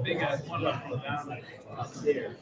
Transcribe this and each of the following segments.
Big guys, one left down upstairs.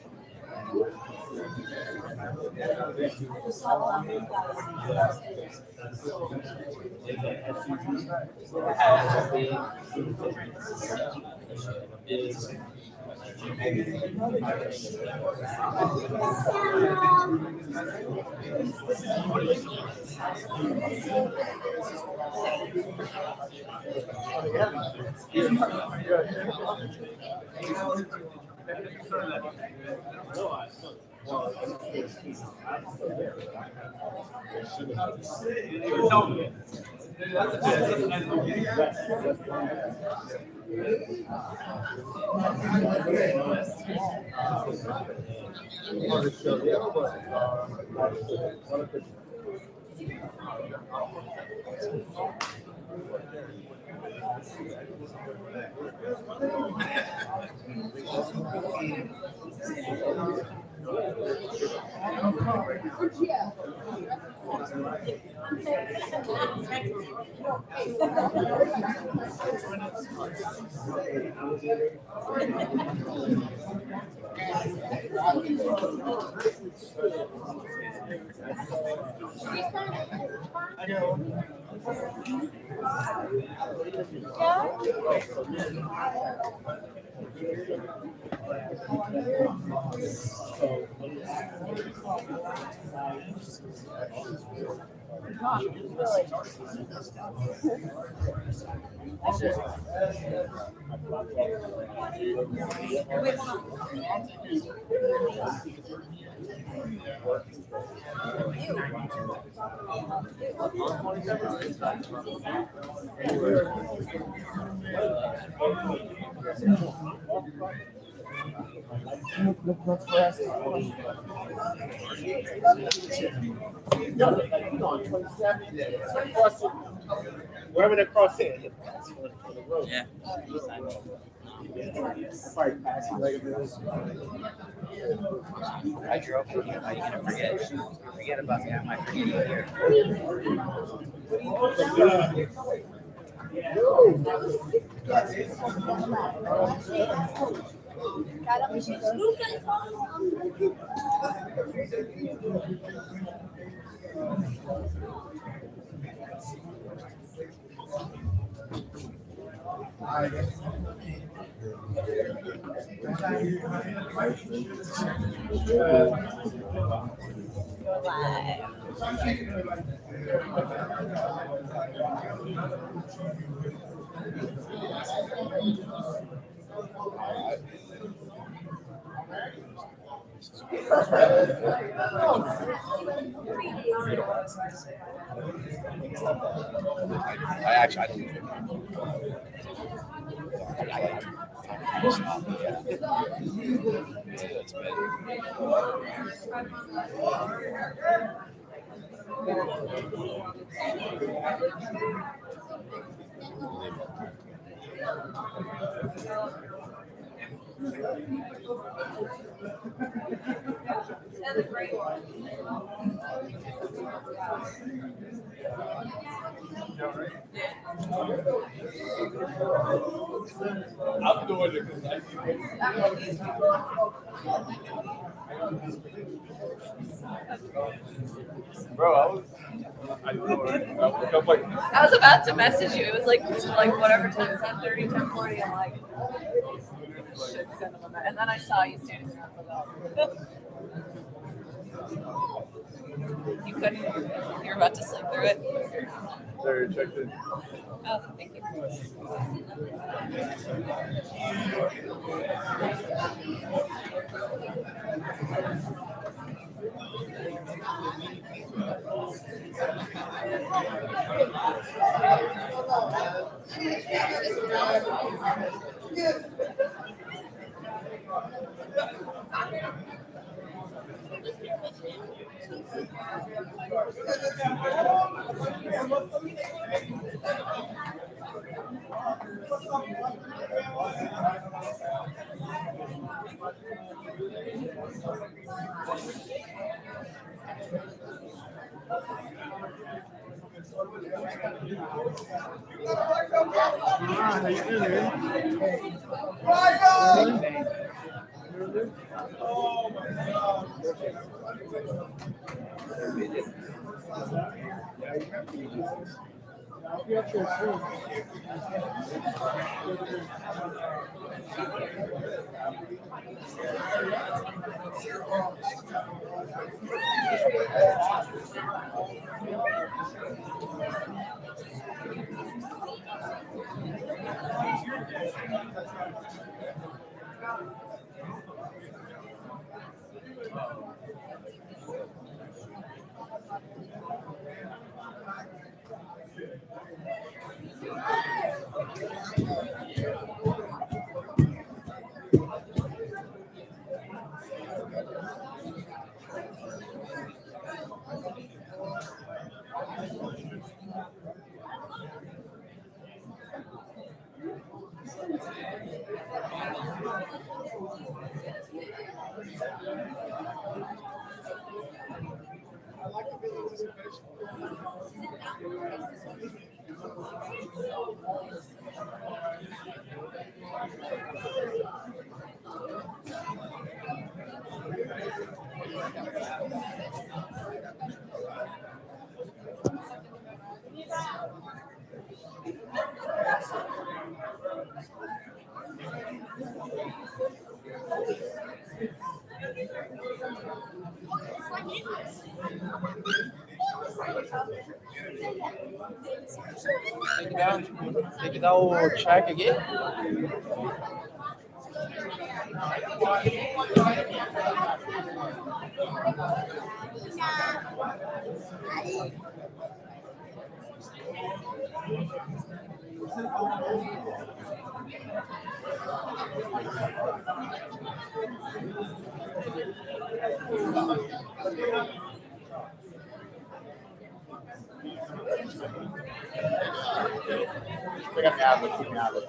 Wherever they cross in. Yeah. I drove with you. How are you gonna forget? Forget about me. I might forget you here. I don't. It's bad. I'm doing it because bro, I was about to message you. It was like whatever time, 10:30, 10:40. I'm like, shit, send them a message. And then I saw you standing around for that. You couldn't. You were about to slip through it. there, check it. Oh, thank you. How you doing? Tem que dar o check aqui. Vou pegar minha água aqui, minha água.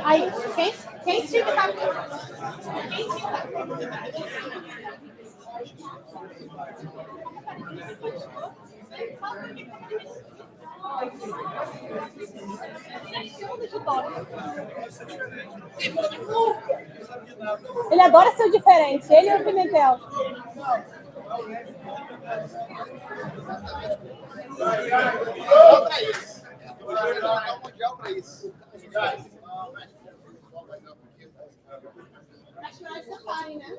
Aí, quem estica tá aqui? Quem estica? Ele adora ser diferente, ele e o Pimentel. Mundial para isso. Acho que vai ser pai, né?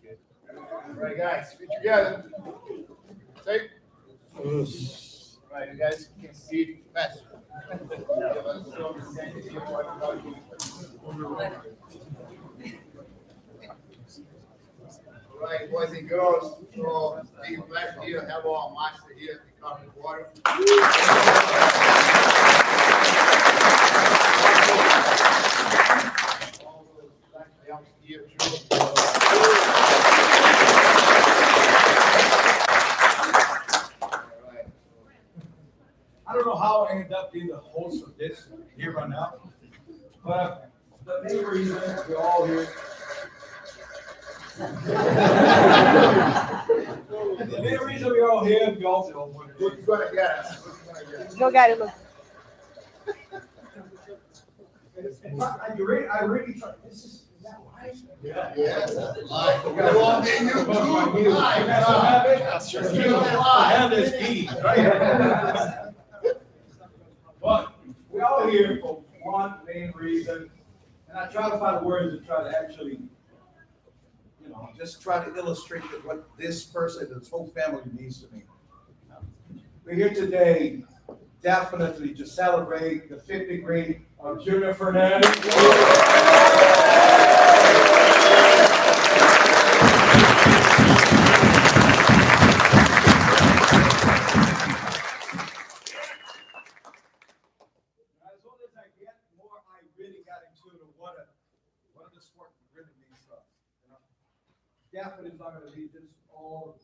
All right, guys, feet together. Take. All right, you guys can see fast. All right, boys and girls, so be blessed here, have our master here, the coffee water. All those black belts here, I don't know how I ended up being the host of this here right now, but the main reason we're all here. The main reason we're all here, we all know what it Who's is. gonna get us? Who's gonna get us? Go get it, look. I really try. Is that live? Yeah. Yes, live. Go on the YouTube, live. That's Just true. do it live. And this key, right? But we're all here for one main reason, and I try to find words to try to actually, just try to illustrate what this person, this whole family means to me. We're here today definitely to celebrate the 5th degree of Junior Fernandez. What the sport really means to us. Definitely is not going to be just all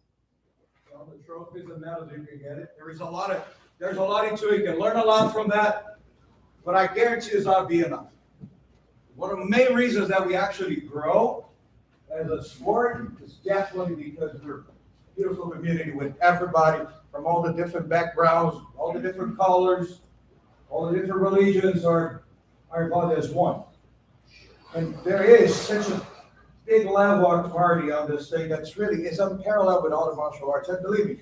the trophies and medals you can get it. There's a lot into it. You can learn a lot from that, but I guarantee it's not be enough. One of the main reasons that we actually grow as a sport is definitely because we're a beautiful community with everybody from all the different backgrounds, all the different colors, all the different religions are involved as one. And there is such a big level of party on this thing that's really is unparalleled with all the martial arts. And believe me,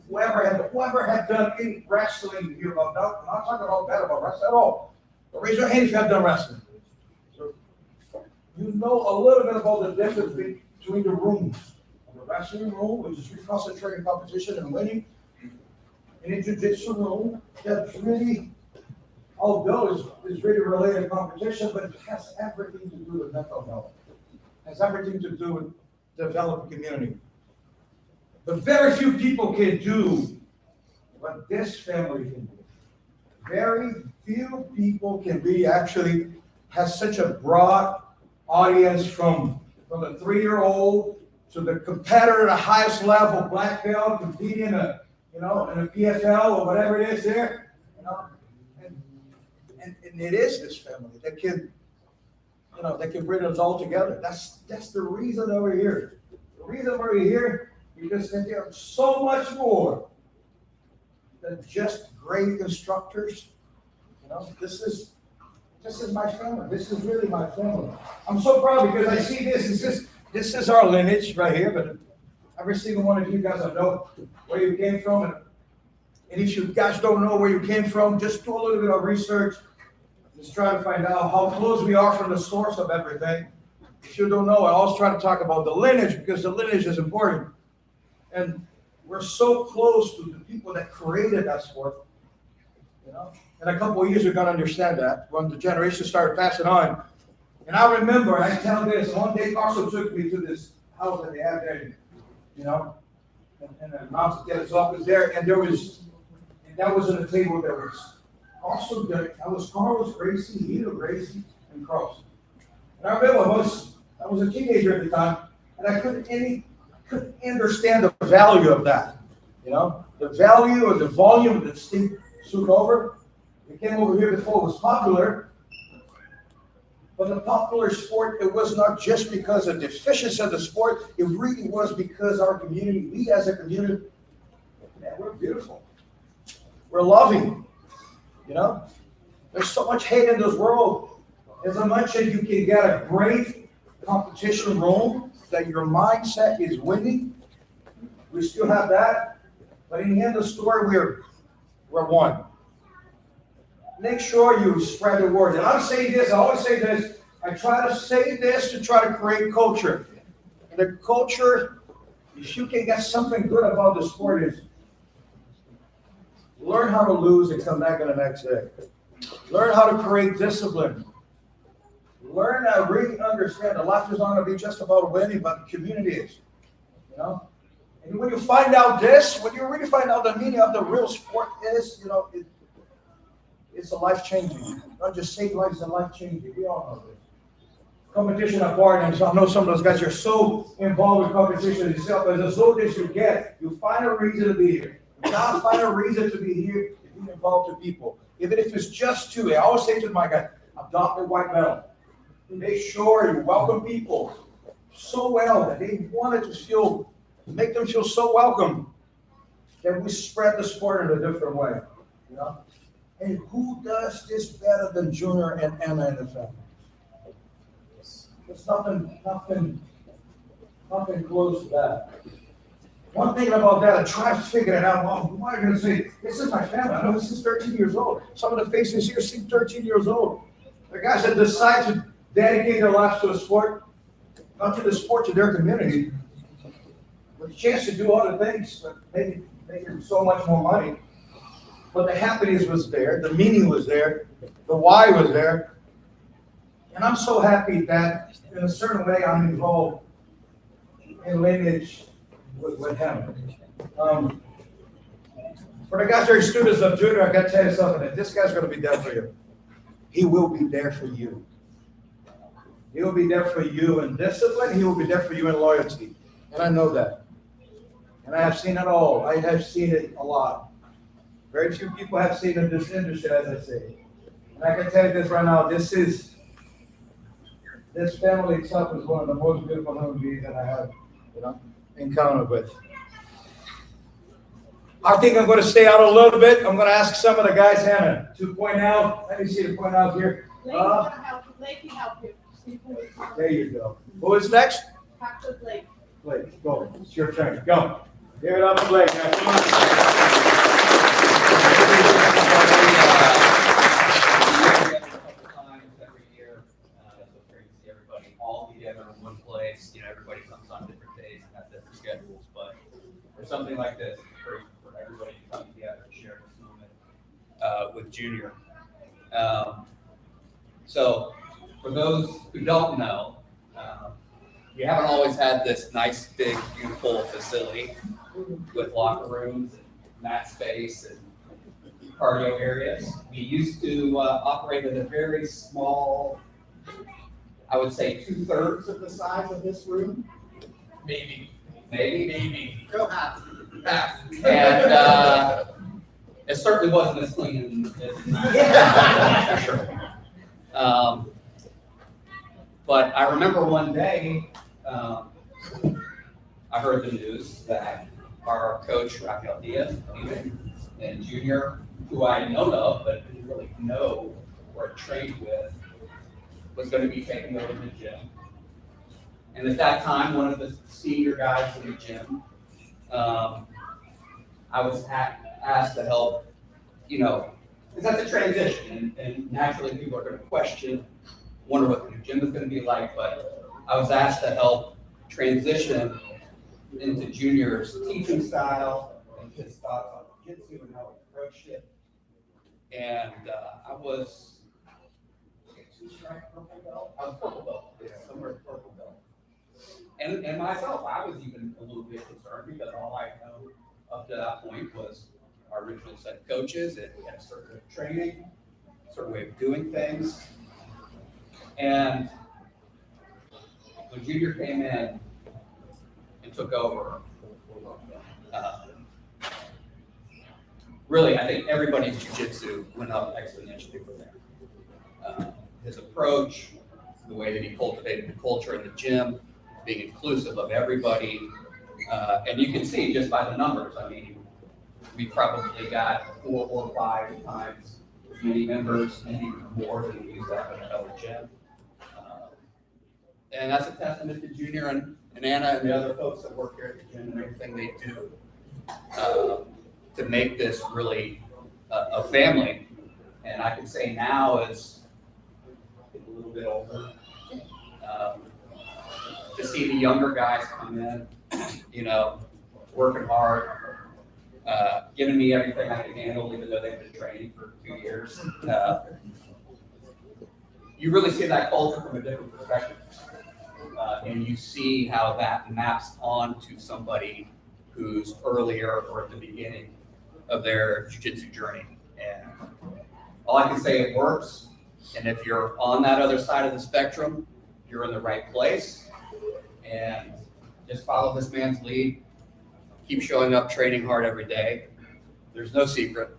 whoever had done any wrestling here, I'm not talking about bad about wrestling at all. But raise your hand if you have done wrestling. So you know a little bit about the difference between the rooms. The wrestling room, which is concentrating competition and winning, and the jiu-jitsu room, that's really, although it's really related to competition, but it has everything to do with mental health. It has everything to do with developing community. But very few people can do what this family can do. Very few people can be actually has such a broad audience from the 3-year-old to the competitor at the highest level, black belt, competing in a PFL or whatever it is there, And it is this family that can, that can bring us all together. That's the reason that we're here. The reason we're here because there's so much more than just great instructors. This is my family. This is really my family. I'm so proud because I see this. This is our lineage right here. But every single one of you guys, I know where you came from, and if you guys don't know where you came from, just do a little bit of research. Just try to find out how close we are from the source of everything. If you don't know, I always try to talk about the lineage because the lineage is important. And we're so close to the people that created that sport. In a couple of years, you're going to understand that when the generation started passing on. And I remember, I tell this, one day Carson took me to this house that they have there, and the mountain tennis office there, and that was on the table. There was also that was Carlos Gracie, Hito Gracie, and Carlson. And I remember I was a teenager at the time, and I couldn't understand the value of that. The value of the volume that Steve took over. It came over here before it was popular. But the popular sport, it was not just because of the efficiency of the sport, it really was because our community, we as a community, man, we're beautiful. We're loving. There's so much hate in this world. As much as you can get a great competition room that your mindset is winning, we still have that. But in the end of the story, we're one. Make sure you spread the word. And I'm saying this, I always say this, I try to say this to try to create culture. And the culture, if you can get something good about the sport, is learn how to lose and come back in the next day. Learn how to create discipline. Learn to really understand that life is not going to be just about winning, but the community is. You know? And when you find out this, when you really find out the meaning of the real sport is, you know, it's a life-changing. Not just saving lives, it's a life-changing. We all know this. Competition apart, and I know some of those guys are so involved with competition itself, but as old as you get, you find a reason to be here. You gotta find a reason to be here, to be involved with people. Even if it's just two. I always say to my guys, adopt a white belt. Make sure you welcome people so well that they wanted to feel, make them feel so welcome that we spread the sport in a different way. You know? And who does this better than Junior and Anna in the family? There's nothing close to that. One thing about that, I tried to figure it out. Well, why are you going to say, this is my family? I know this is 13 years old. Some of the faces here seem 13 years old. The guys that decide to dedicate their lives to a sport, not to the sport, to their community, with a chance to do other things, but maybe making so much more money. But the happiness was there, the meaning was there, the why was there. And I'm so happy that, in a certain way, I'm involved in lineage with him. For the guys that are students of Junior, I got to tell you something, that this guy's going to be there for you. He will be there for you. He will be there for you in discipline. He will be there for you in loyalty. And I know that. And I have seen it all. I have seen it a lot. Very few people have seen it in this industry, as I say. And I can tell you this right now, this family itself is one of the most beautiful human beings that I have, you know, encountered with. I think I'm going to stay out a little bit. I'm going to ask some of the guys, Hannah, to point out. Let me see the point out here. Blake can help you. There you go. Who is next? Talk to Blake. Blake, go. It's your turn. Go. Give it up to Blake. Now, come on. Every year, it's great to see everybody all together in one place. You know, everybody comes on different days and has different schedules, but for something like this, it's great for everybody to come together and share this moment with Junior. So, for those who don't know, we haven't always had this nice, big, beautiful facility with locker rooms and mat space and cardio areas. We used to operate at a very small, I would say 2/3 of the size of this room. Maybe. Go half. And it certainly wasn't as clean as for sure. But I remember one day, I heard the news that our coach, Rafael Diaz, and Junior, who I had known of, but didn't really know or trained with, was going to be taking over the gym. And at that time, one of the senior guys in the gym, I was asked to help, you know, because that's a transition, and naturally people are going to question, wonder what the new gym is going to be like, but I was asked to help transition into Junior's teaching style and his thoughts on jiu-jitsu and how he approached it. And I was purple belt. I was purple belt, somewhere purple belt. And myself, I was even a little bit concerned because all I know up to that point was our original set of coaches, and we had a certain way of training, a certain way of doing things. And when Junior came in and took over, really, I think everybody's jiu-jitsu went up exponentially from there. His approach, the way that he cultivated the culture in the gym, being inclusive of everybody, and you can see just by the numbers. I mean, we probably got 4 or 5 times as many members, and even more than we used to have in another gym. And that's a testament to Junior and Anna and the other folks that work here at the gym and everything they do to make this really a family. And I can say now, as a little bit older, to see the younger guys come in, working hard, giving me everything I can handle, even though they've been training for 2 years. You really see that culture from a different perspective. And you see how that maps onto somebody who's earlier or at the beginning of their jiu-jitsu journey. And all I can say, it works. And if you're on that other side of the spectrum, you're in the right place. And just follow this man's lead. Keep showing up, training hard every day. There's no secret.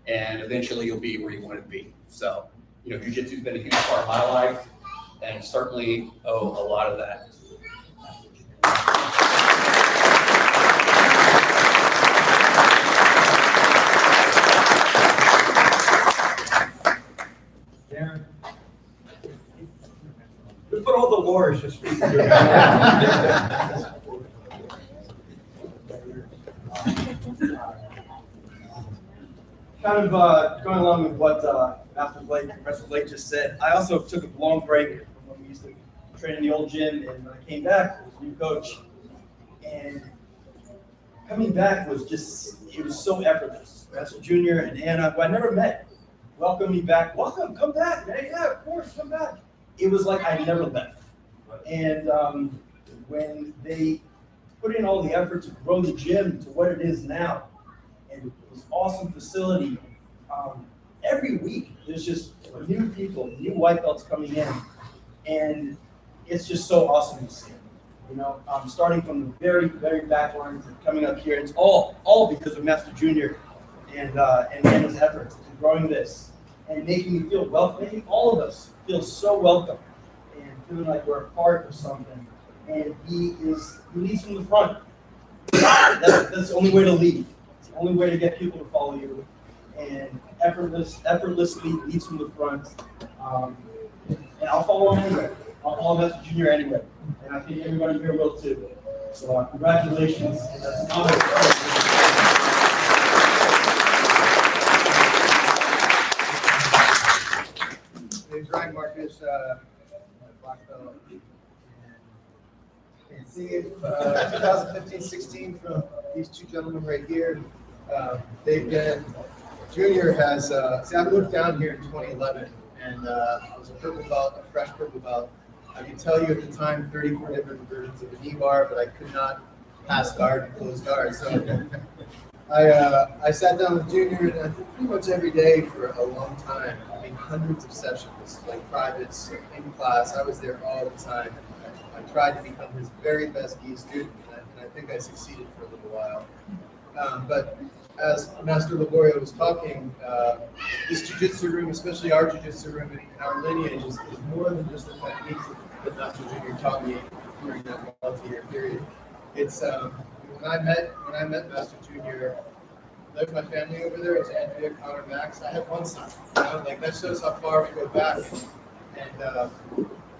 And eventually you'll be where you want to be. So, jiu-jitsu's been a huge part of my life, and certainly owe a lot of that. Darren. We put all the Lords to speak. Kind of going along with what Professor Blake just said, I also took a long break from when we used to train in the old gym, and when I came back, I was a new coach. And coming back was it was so effortless. Professor Junior and Anna, who I never met, welcomed me back. Welcome, come back, man. Yeah, of course, come back. It was like I never left. And when they put in all the effort to grow the gym to what it is now, and this awesome facility, every week there's just new people, new white belts coming in, and it's just so awesome to see. Starting from the very, very back lines and coming up here, it's all because of Master Junior and Anna's efforts in growing this and making me feel welcome, making all of us feel so welcome and feeling like we're a part of something. And he leads from the front. That's the only way to lead. It's the only way to get people to follow you. And effortlessly leads from the front. And I'll follow him anyway. I'll follow Master Junior anyway. And I think everybody here will too. So congratulations. And that's an honor. My name's Ryan Marcus, black belt. And seeing 2015-16 from these two gentlemen right here, they've been. Junior has. See, I moved down here in 2011, and I was a purple belt, a fresh purple belt. I can tell you at the time 34 different versions of the knee bar, but I could not pass guard and close guard. So I sat down with Junior pretty much every day for a long time. I mean, hundreds of sessions, like privates, in class. I was there all the time. I tried to become his very best gi student, and I think I succeeded for a little while. But as Master Laborio was talking, this jiu-jitsu room, especially our jiu-jitsu room and our lineage, is more than just the techniques that Master Junior taught me during that multi-year period. It's when I met Master Junior, there's my family over there. It's Andrea, Connor, Max. I have one son. That shows how far we go back. And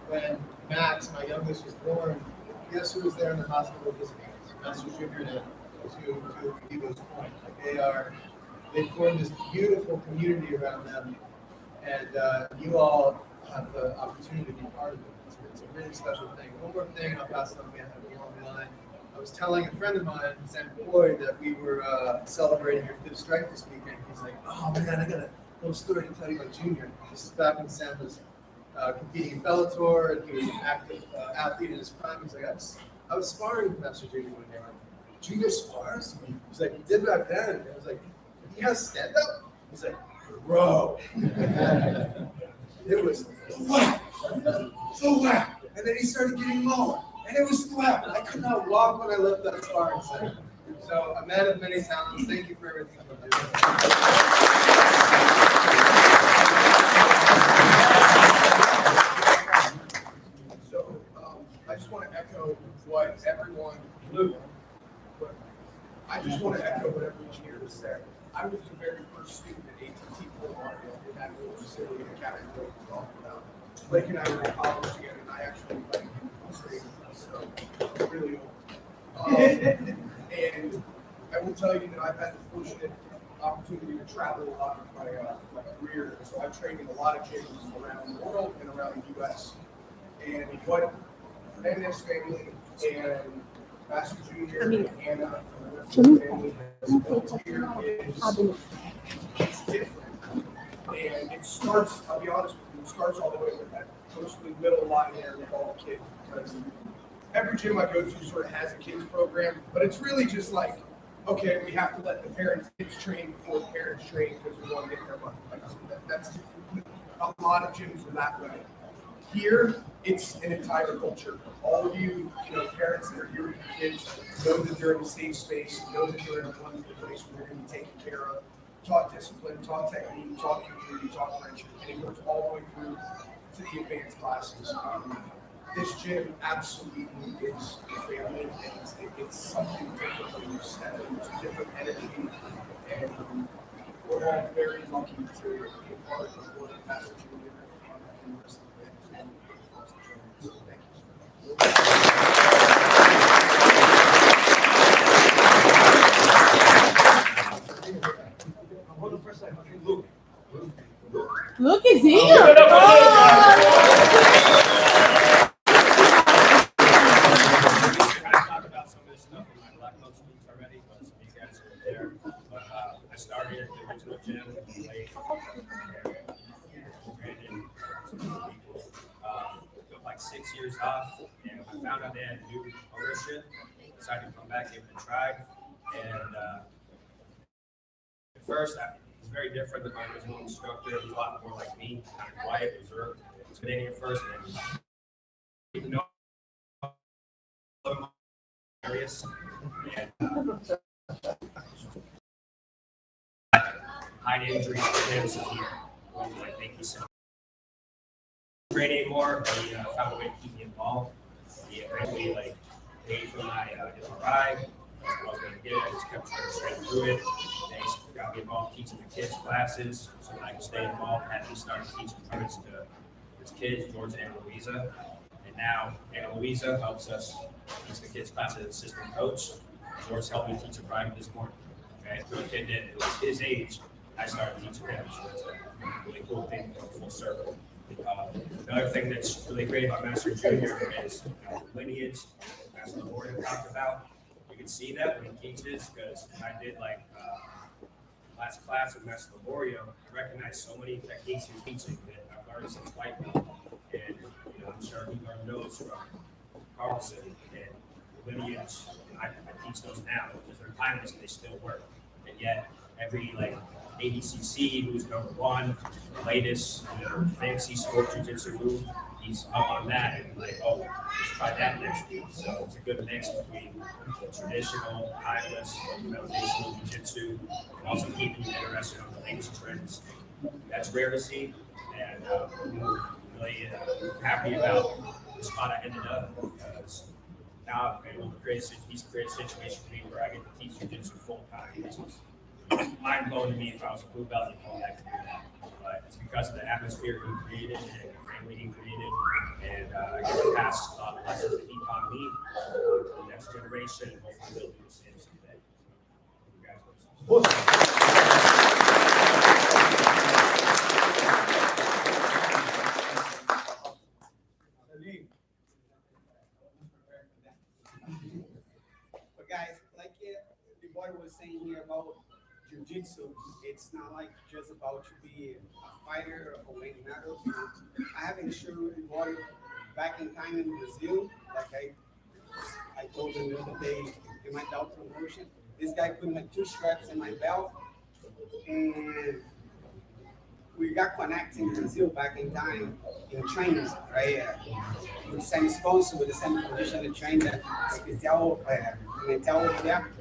when Max, my youngest, was born, guess who was there in the hospital visiting us? Master Junior and to Evo's point. They formed this beautiful community around them, and you all have the opportunity to be part of it. It's a really special thing. One more thing, and I'll pass it on again along the line. I was telling a friend of mine, Sam Floyd, that we were celebrating your 5th strike this weekend. He's like, "Oh man, I got a little story to tell you about Junior." This is back when Sam was competing in Bellator, and he was an active athlete in his prime. He's like, I was sparring with Master Junior one day. Junior spars? He's like, he did back then. And I was like, he has stand up? He's like, bro. It was whack. So whack. And then he started getting lower. And it was whack. I could not walk when I left that sparring center. So a man of many talents. Thank you for everything you do. So I just want to echo what everyone here said. I was the very first student at ATT Fort Lauderdale in that little facility in Academy Road was talking about. Blake and I were in college together, and I actually was really old. And I will tell you that I've had the fortunate opportunity to travel a lot of my career. So I've trained in a lot of gyms around the world and around the U.S. And what and his family and Master Junior and Anna and their family has built here is it's different. And it starts, I'll be honest with you, it starts all the way with that mostly middle line there with all the kids, because every gym I go to sort of has a kids program, but it's really just like, okay, we have to let the parents kids train before the parents train because we want to get their money. Like, that's a lot of gyms are that way. Here, it's an entire culture. All of you, parents that are here with your kids, know that they're in a safe space, know that they're in a wonderful place where they're going to be taken care of. Taught discipline, taught technique, taught community, taught friendship, and it goes all the way through to the advanced classes. This gym absolutely is a family, and it's something different when you step in. It's a different energy, and we're all very lucky to be a part of what Master Junior and the rest of the family for us to join. So thank you. Look, he's here. I talked about some of this stuff in my black belt speech already, but some of you guys were there. But I started at the original gym late. Took like 6 years off, and I found out they had new ownership. Decided to come back, give it a try, and at first it was very different than my original instructor. It was a lot more like me, kind of quiet, reserved. It was Canadian first, and even though areas and high injuries for him, so he wanted to like make me some train anymore, but he found a way to keep me involved. He eventually like paid for my MRI. I was going to get it. I just kept trying to straight through it. They got me involved teaching the kids classes so that I could stay involved. Had me start teaching private to his kids, George and Louisa. And now Anna Louisa helps us teach the kids classes as assistant coach. George helped me teach a private this morning. Okay, so a kid did. It was his age. I started teaching him. So it's a really cool thing to go full circle. Another thing that's really great about Master Junior is lineage. Master Laborio talked about. You can see that when he teaches, because when I did like last class with Master Laborio, I recognized so many techniques he was teaching that I've learned since white belt. And I'm sure he learned those from Carlson and lineage. I teach those now because they're timeless and they still work. And yet every like ADCC who's number one, the latest fancy sport jiu-jitsu move, he's up on that and like, oh, let's try that next week. So it's a good mix between traditional, timeless, foundational jiu-jitsu, and also keeping you interested on the latest trends. That's rare to see, and I'm really happy about the spot I ended up because now I've been able to create a situation for me where I get to teach jiu-jitsu full time, which is mind blowing to me. If I was a blue belt, I'd go back to do that. But it's because of the atmosphere he created and the family he created, and I get to pass a lot of lessons that he taught me to the next generation, and hopefully they'll do the same someday. But guys, like the boy was saying here about jiu-jitsu, it's not like just about to be a fighter or winning medals. I have insured the boy back in time in Brazil, like I told him the other day in my belt promotion. This guy put like 2 straps in my belt, and we got connected in Brazil back in time in training, right? With the same sponsor, with the same position to train that Spital over there.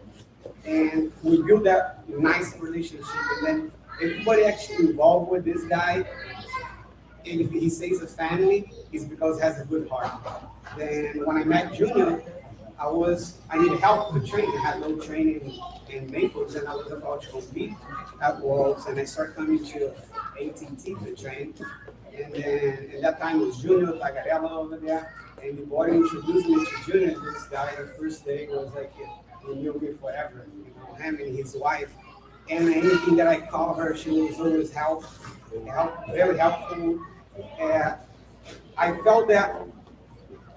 And we built that nice relationship, and then everybody actually involved with this guy, and if he says a family, it's because he has a good heart. Then when I met Junior, I needed help with training. I had no training in Naples, and I was about to compete at Worlds, and I started coming to ATT to train. And then at that time it was Junior Tagarella over there, and the boy introduced me to Junior. This guy, the first day was like, he knew me forever, him and his wife. And anything that I call her, she was always very helpful. I felt that,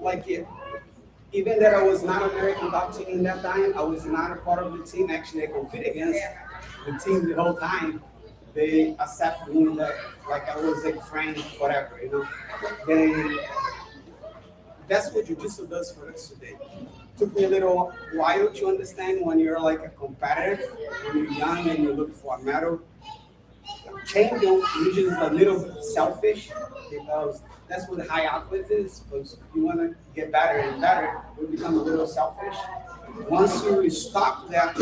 like, even that I was not American top team in that time, I was not a part of the team. Actually, I competed against the team the whole time. They accept me like I was a friend, whatever, you know. Then that's what Jiu-Jitsu does for us today. Took me a little while to understand when you're like a competitor, when you're young and you look for a medal. Champion usually is a little bit selfish because that's what the high athlete is. Because you want to get better and better, you become a little selfish. Once you stop that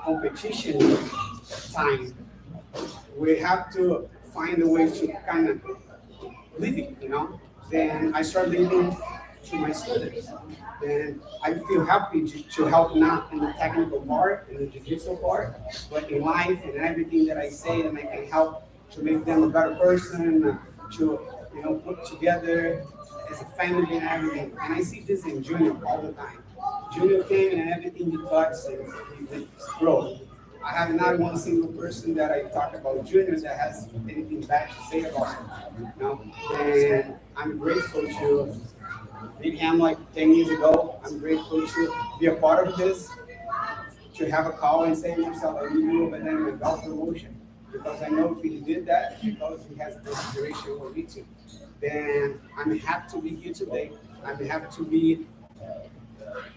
competition time, we have to find a way to kind of live it, you know. Then I start living to my students. Then I feel happy to help not in the technical part, in the jiu-jitsu part, but in life and everything that I say, and I can help to make them a better person, to put together as a family and everything. And I see this in Junior all the time. Junior came and everything he touched, he grows. I have not one single person that I talk about Junior that has anything bad to say about him. And I'm grateful to meet him like 10 years ago. I'm grateful to be a part of this, to have a call and say to myself, I need you, but then without promotion. Because I know if he did that, because he has a consideration for me too. Then I'm happy to be here today. I'm happy to be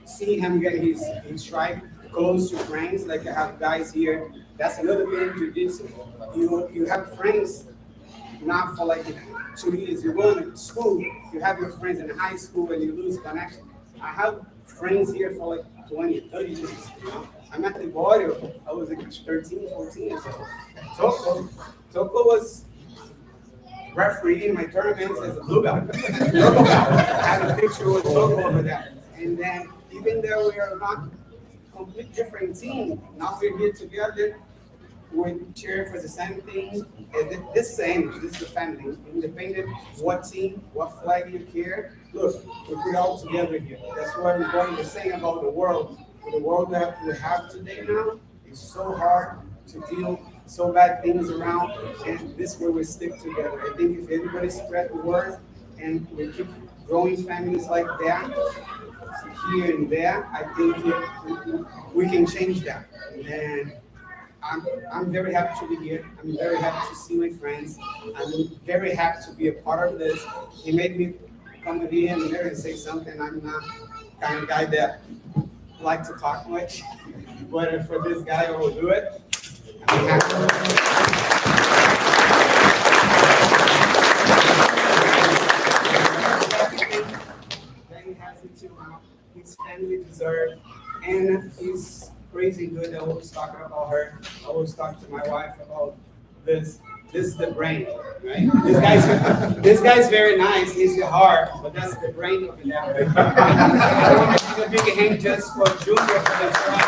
seeing him get his strike close to friends. Like I have guys here. That's another thing in Jiu-Jitsu. You have friends not for like 2 years. You go to school, you have your friends in high school and you lose connection. I have friends here for like 20, 30 years. You know? I'm at the border. I was like 13, 14 years old. Toko was referee in my tournaments as a blue belt. Purple belt. I have a picture with Toko over there. And then even though we are not complete different team, now we're here together. We cheer for the same thing. This is a family. Independent, what team, what flag you care. Look, we're all together here. That's what we're going to say about the world. The world that we have today now is so hard to deal so bad things around, and this way we stick together. I think if everybody spread the word and we keep growing families like that here and there, I think we can change that. And I'm very happy to be here. I'm very happy to see my friends. I'm very happy to be a part of this. He made me come here and there and say something. I'm not kind of guy that like to talk much, but for this guy, I will do it. I'm happy. That he has it too now. His family deserves, and he's crazy good. I always talking about her. I always talk to my wife about this. This is the brain, right? This guy's very nice. He's the heart, but that's the brain of it. I want to give a big hand just for Junior for this try.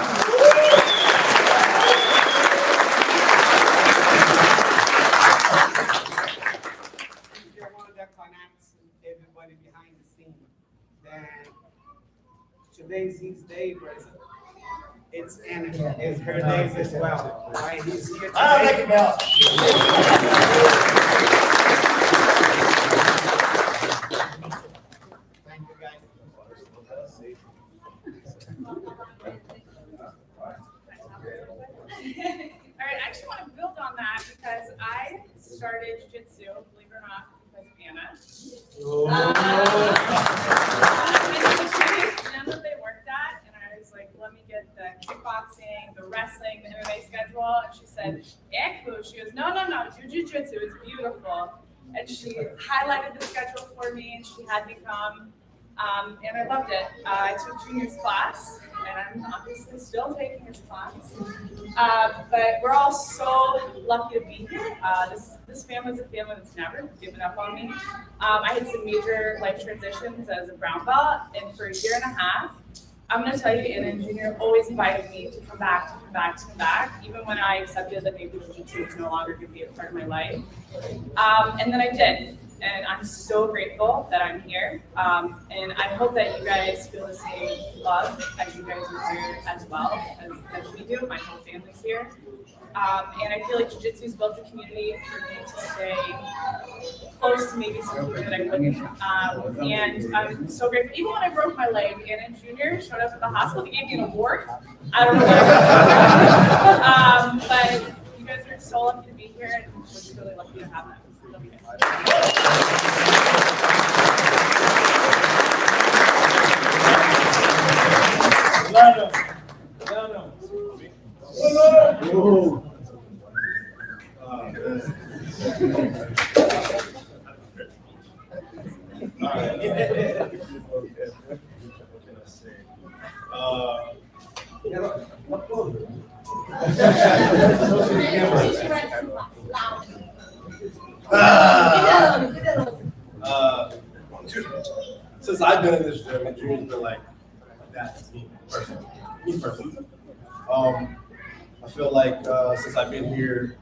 They're one that connects everybody behind the scene. Then today's his day, Brazil. It's Anna. It's her days as well. Right? He's here today. Thank you, Mel. Thank you, guys. All right, I actually want to build on that because I started Jiu-Jitsu, believe it or not, because of Anna. None that they worked at, and I was like, let me get the kickboxing, the wrestling, the MMA schedule, and she said, Eku. She goes, no, Jiu-Jitsu, it's beautiful. And she highlighted the schedule for me, and she had me come. And I loved it. I took Junior's class, and I'm obviously still taking his class. But we're all so lucky to be here. This family is a family that's never given up on me. I had some major life transitions as a brown belt, and for a year and a half, I'm going to tell you, Anna and Junior always invited me to come back, even when I accepted that maybe Jiu-Jitsu was no longer going to be a part of my life. And then I did. And I'm so grateful that I'm here. And I hope that you guys feel the same love as you guys are here as well, as we do. My whole family's here. And I feel like Jiu-Jitsu's built a community for me to stay close to maybe something that I couldn't. And I'm so grateful. Even when I broke my leg, Anna Jr. showed up at the hospital. They gave me an award. I don't know what but you guys are so lucky to be here, and we're just really lucky to have them. Love you guys. Since I've been in this gym, and Junior's been like that to me personally. I feel like since I've been here,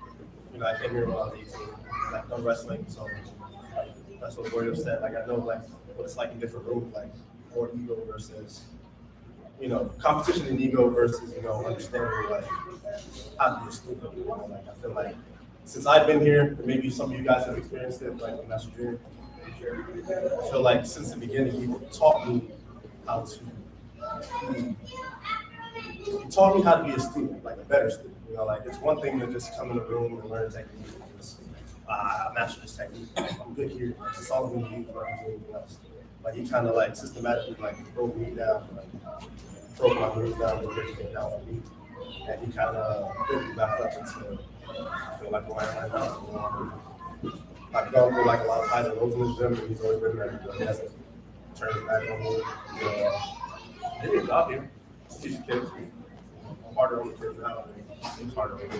I came here when I was 18, like done wrestling, so that's what Gordo said. Like I know like what it's like in different rooms, like more ego versus competition and ego versus understanding like how to be a student. Like I feel like since I've been here, and maybe some of you guys have experienced it, like when Master Junior. I feel like since the beginning, he taught me how to be a student, like a better student. Like it's one thing to just come in the room and learn technique. And just, master this technique. I'm good here. That's all I'm going to use when I'm doing anything else. Like he kind of like systematically like broke me down, broke my moves down, and everything down for me. And he kind of built me back up until I feel like where I am right now. I've gone through like a lot of highs and lows in this gym, and he's always been there. He hasn't turned his back on me. He did a job here. Teach the kids. I'm harder on the kids now. He's harder on me.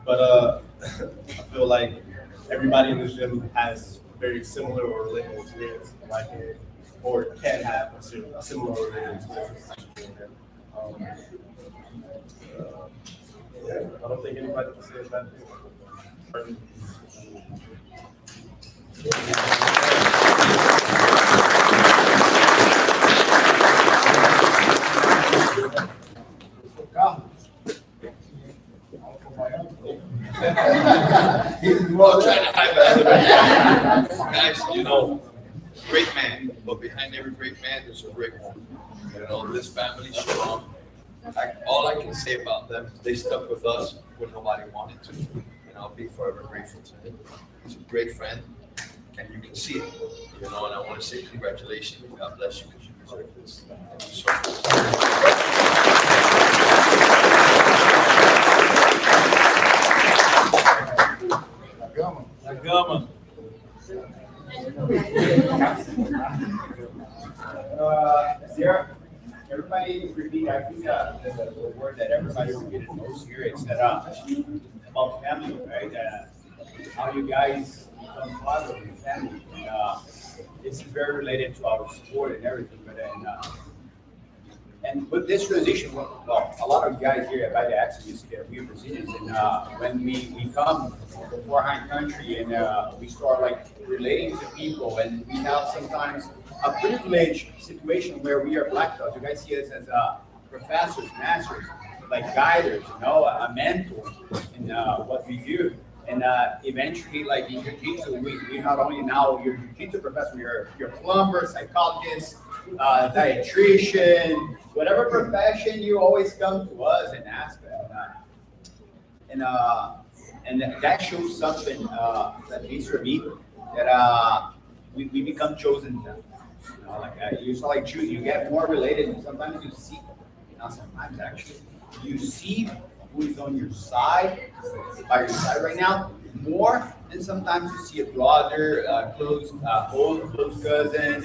But I feel like everybody in this gym has very similar or related experience, like it, or can have a similar or related experience. I don't think anybody can say a bad thing. Well, trying to hide that. Guys, great man, but behind every great man, there's a great woman. This family's strong. All I can say about them, they stuck with us when nobody wanted to. And I'll be forever grateful to him. He's a great friend, and you can see it. And I want to say congratulations and God bless you because you deserve this. Thank you so Everybody repeat. I think the word that everybody repeated most here is that about family, right? How you guys become part of your family. This is very related to our sport and everything. But and with this transition, well, a lot of you guys here by the accidents, we are Brazilians, and when we come from a foreign country and we start like relating to people, and we have sometimes a privileged situation where we are black belts. You guys see us as professors, masters, like guiders, a mentor in what we do. And eventually, like in Jiu-Jitsu, we not only now you're Jiu-Jitsu professor, you're plumber, psychologist, dietitian, whatever profession, you always come to us and ask them. And that shows something, at least for me, that we become chosen. You saw like Jews, you get more related, and sometimes you see, not sometimes actually, you see who is on your side, by your side right now, more than sometimes you see a brother, close cousin,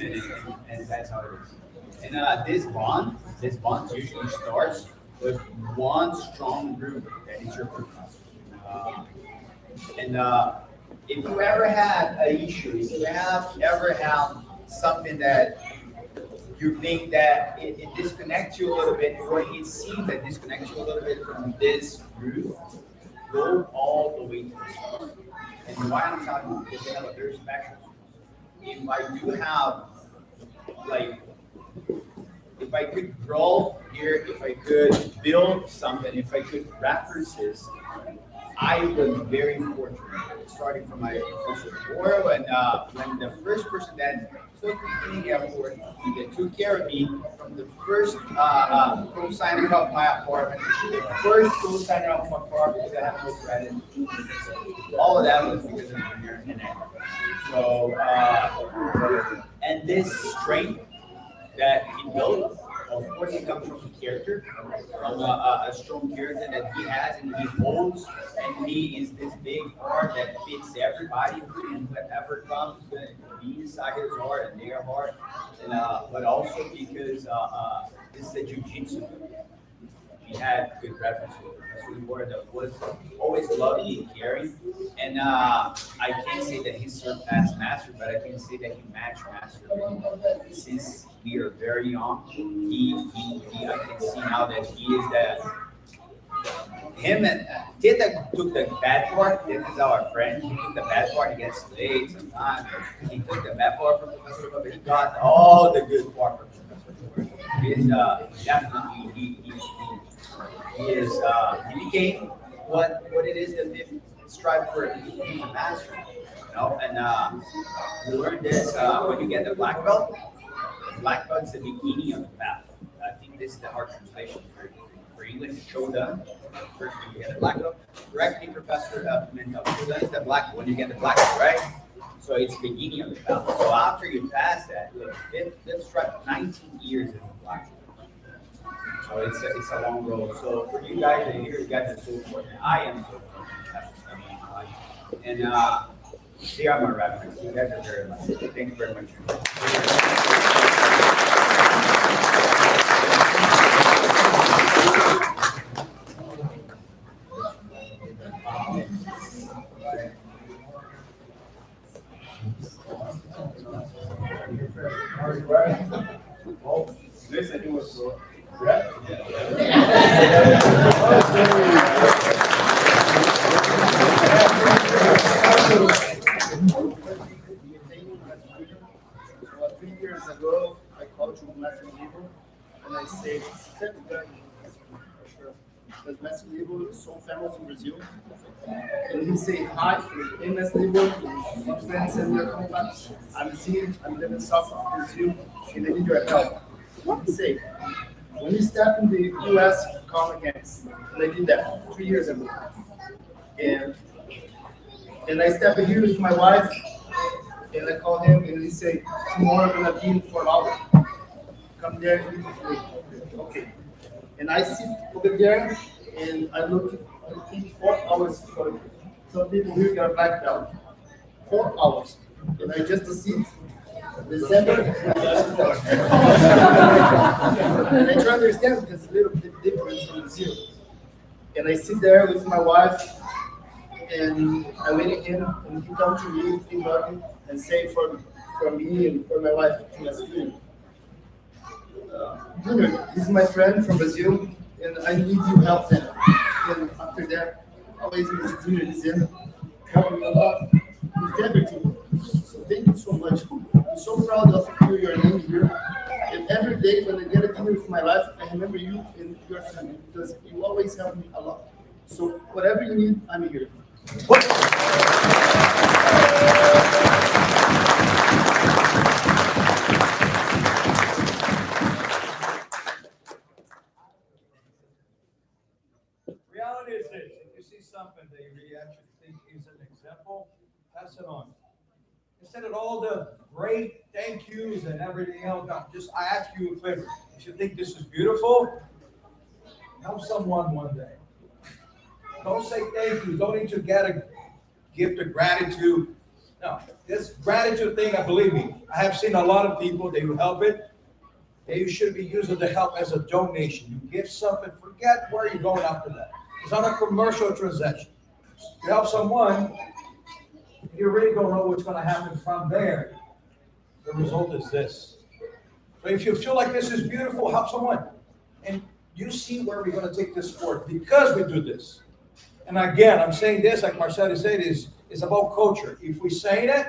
and that's how it is. And this bond usually starts with one strong group that is your professor. If you ever had an issue, if you ever have something that you think that it disconnects you a little bit, or it seems that disconnects you a little bit from this group, go all the way to the start. And why I'm telling you, because they have a very special if I do have, like, if I could grow here, if I could build something, if I could references, I was very fortunate, starting from my first war when the first person that took me to the airport, that took care of me from the first co-signing of my apartment, the first co-signing of my apartment because I have no credit. All of that was because of engineering and that. So, and this strength that he built, of course, it comes from the character, from a strong character that he has and he holds, and he is this big heart that fits everybody, and whatever comes, going to be inside his heart and their heart, and but also because this is a jiu-jitsu. He had good reference with Professor Ward that was always loving and caring, and I can't say that he's surpassed master, but I can say that he matched master. Since we are very young, I can see now that he is that. Him and Tita took the bad part. Tita is our friend. He took the bad part. He gets late sometimes. He took the bad part from Professor Ward, but he got all the good part from Professor Ward. He is definitely he became what it is that they strive for. He's a master, you know. And we learned this when you get the black belt. The black belt is the beginning of the path. I think this is the hard translation for English. Shodan. First, when you get the black belt, directly Professor Mental. Shodan is the black belt. When you get the black belt, right? So it's the beginning of the path. So after you pass that, they've struck 19 years in the black belt. So it's a long road. So for you guys that are here, you guys are so fortunate. I am so fortunate. And they are my reference. You guys are very lucky. Thank you very much. Well, listen, it was so. So 3 years ago, I called to Messi Libo and I said, "Step back, for sure." Because Messi Libo is so famous in Brazil. And he said, "Hi, I'm Messi Libo, my friends and your contacts. I'm here, I'm living south of Brazil, and I need your help." He said, "When you step in the US, call again." And I did that 3 years ago. And I stepped here with my wife, and I called him, and he said, "Tomorrow I'm gonna be in Fort Lauderdale. Come there and meet with me." Okay. And I sit over there, and I look 4 hours for some people here got back down. 4 hours. And I just sit. December. And I try to understand because it's a little bit different from Brazil. And I sit there with my wife, and I wait at him, and he come to me, he hug me, and say for me and for my wife, Junior, this is my friend from Brazil, and I need you help them. And after that, always Mr. Junior is in, helping me a lot with everything. So thank you so much. I'm so proud of you, your name here. And every day when I get a dinner with my wife, I remember you and your family because you always help me a lot. So whatever you need, I'm here. Reality is this: if you see something that you really actually think is an example, pass it on. Instead of all the great thank yous and everything else, no, just I ask you a favor. If you think this is beautiful, help someone one day. Don't say thank you. Don't need to get a gift of gratitude. No, this gratitude thing, believe me, I have seen a lot of people, they will help it. They should be using the help as a donation. You give something, forget where you're going after that. It's not a commercial transaction. You help someone, you really don't know what's going to happen from there. The result is this. So if you feel like this is beautiful, help someone. And you see where we're going to take this forward because we do this. And again, I'm saying this, like Marcelo said, is about culture. If we say it,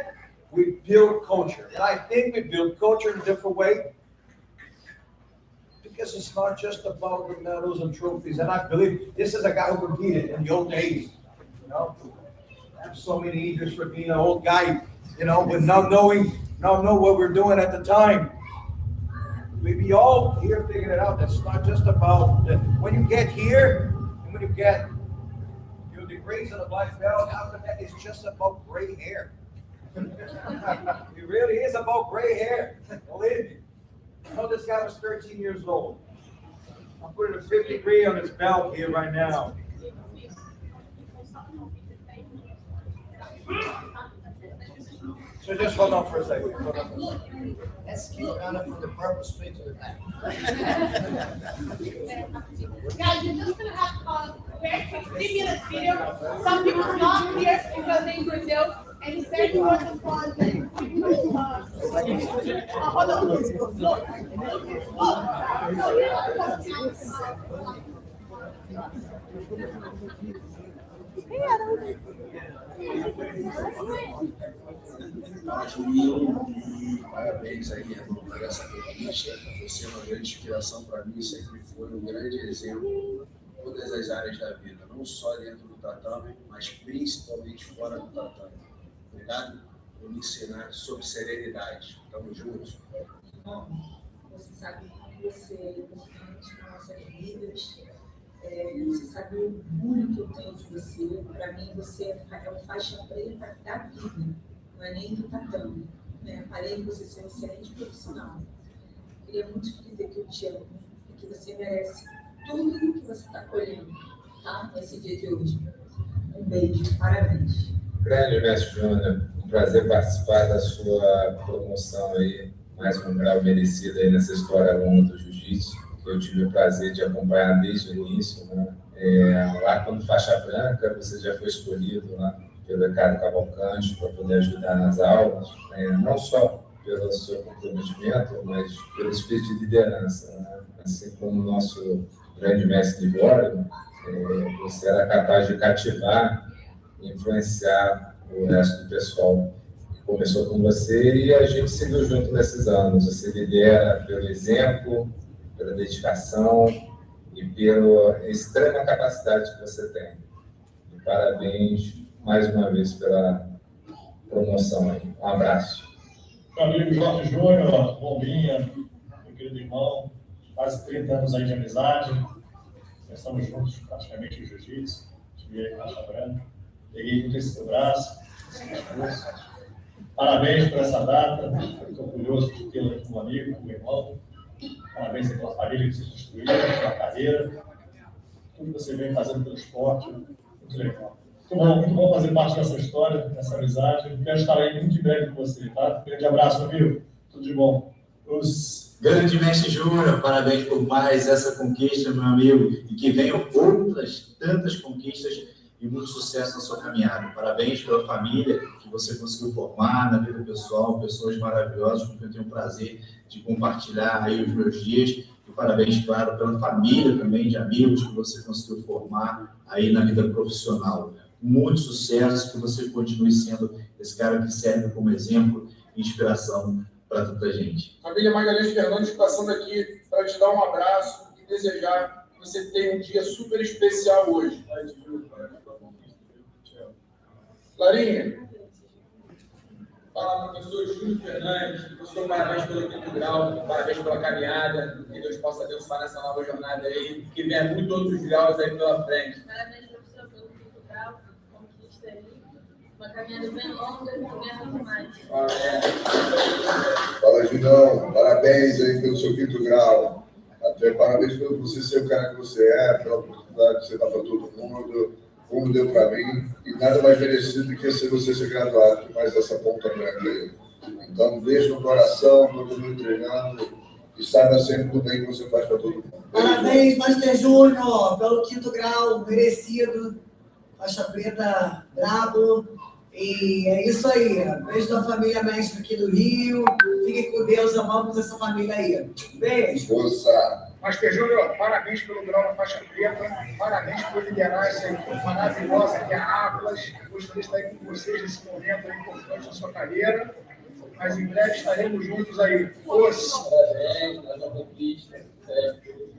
we build culture. And I think we build culture in a different way. Because it's not just about the medals and trophies. And I believe this is a guy who competed in the old days. You know, I have so many injuries for being an old guy, you know, but not know what we're doing at the time. We all here figured it out. That's not just about when you get here and when you get your degrees and a black belt. After that, it's just about gray hair. It really is about gray hair. Believe me. I know this guy was 13 years old. I'm putting a 5th degree on his belt here right now. So just hold on for a second. Let's keep Anna from the purple straight to the back. Guys, you're just gonna have very quick 3-minute video. Some people are not here because they're in Brazil, and it's very important for us that hold on. Look. Juninho, e parabéns aí, irmão, por essa conquista. Você é uma grande inspiração para mim, sempre foi um grande exemplo em todas as áreas da vida, não só dentro do tatame, mas principalmente fora do tatame. Obrigado por me ensinar sobre serenidade. Tamo juntos. Você sabe que você é importante para nossas vidas. Você sabe o orgulho que eu tenho de você. Para mim, você é um faixa preta da vida, não é nem do tatame. Né? Além de você ser um excelente profissional. Queria muito dizer que eu te amo e que você merece tudo que você está colhendo, tá? Nesse dia de hoje. Um beijo, parabéns. Grande mestre Júnior, um prazer participar da sua promoção aí, mais um grau merecido aí nessa história longa do jiu-jitsu, que eu tive o prazer de acompanhar desde o início, né? Lá quando faixa branca, você já foi escolhido lá pelo Ricardo Cavalcante para poder ajudar nas aulas, não só pelo seu comprometimento, mas pelo espírito de liderança, né? Assim como o nosso grande mestre de glória, você era capaz de cativar e influenciar o resto do pessoal que começou com você, e a gente seguiu junto nesses anos. Você lidera pelo exemplo, pela dedicação e pela extrema capacidade que você tem. E parabéns mais uma vez pela promoção aí. Um abraço. Meu amigo Jorge Júnior, Bombinha, meu querido irmão, quase 30 anos aí de amizade. Nós estamos juntos praticamente em jiu-jitsu, tive aí faixa branca. Peguei muito esse seu braço, esse discurso. Parabéns por essa data. Estou orgulhoso de tê-lo aqui como amigo, como irmão. Parabéns à tua família que se construiu, pela carreira. Tudo que você vem fazendo pelo esporte. Muito legal. Muito bom fazer parte dessa história, dessa amizade. Quero estar aí muito em breve com você, tá? Um grande abraço, meu amigo. Tudo de bom. Grande mestre Júnior, parabéns por mais essa conquista, meu amigo. E que venham outras tantas conquistas e muito sucesso na sua caminhada. Parabéns pela família que você conseguiu formar na vida pessoal, pessoas maravilhosas com quem eu tenho o prazer de compartilhar aí os meus dias. E parabéns, claro, pela família também, de amigos que você conseguiu formar aí na vida profissional. Muito sucesso, que você continue sendo esse cara que serve como exemplo e inspiração para tanta gente. Família Magalhães Fernandes, passando aqui para te dar um abraço e desejar que você tenha um dia super especial hoje. Clarinha. Fala, professor Júlio Fernandes. Professor, parabéns pelo 5º grau, parabéns pela caminhada. Que Deus possa abençoar nessa nova jornada aí, que venha muitos outros graus aí pela frente. Parabéns, professor, pelo 5º grau, conquista aí. Uma caminhada bem longa e ganhando mais. Fala, Julião. Parabéns aí pelo seu 5º grau. Até parabéns pelo você ser o cara que você é, pela oportunidade que você dá para todo mundo, como deu para mim. E nada mais merecido do que você ser graduado com mais essa ponta branca aí. Então, beijo no coração, continue treinando e saiba sempre do bem que você faz para todo mundo. Parabéns, Master Júnior, pelo 5º grau, merecido. Faixa preta, brabo. E é isso aí. Beijo da família mestre aqui do Rio. Fiquem com Deus, amamos essa família aí. Beijo. Força. Master Júnior, parabéns pelo grau na faixa preta. Parabéns por liderar essa equipe maravilhosa que é a Athlas. Gostaria de estar aí com vocês nesse momento importante da sua carreira. mas em breve estaremos juntos aí. Força! Parabéns, mais uma conquista.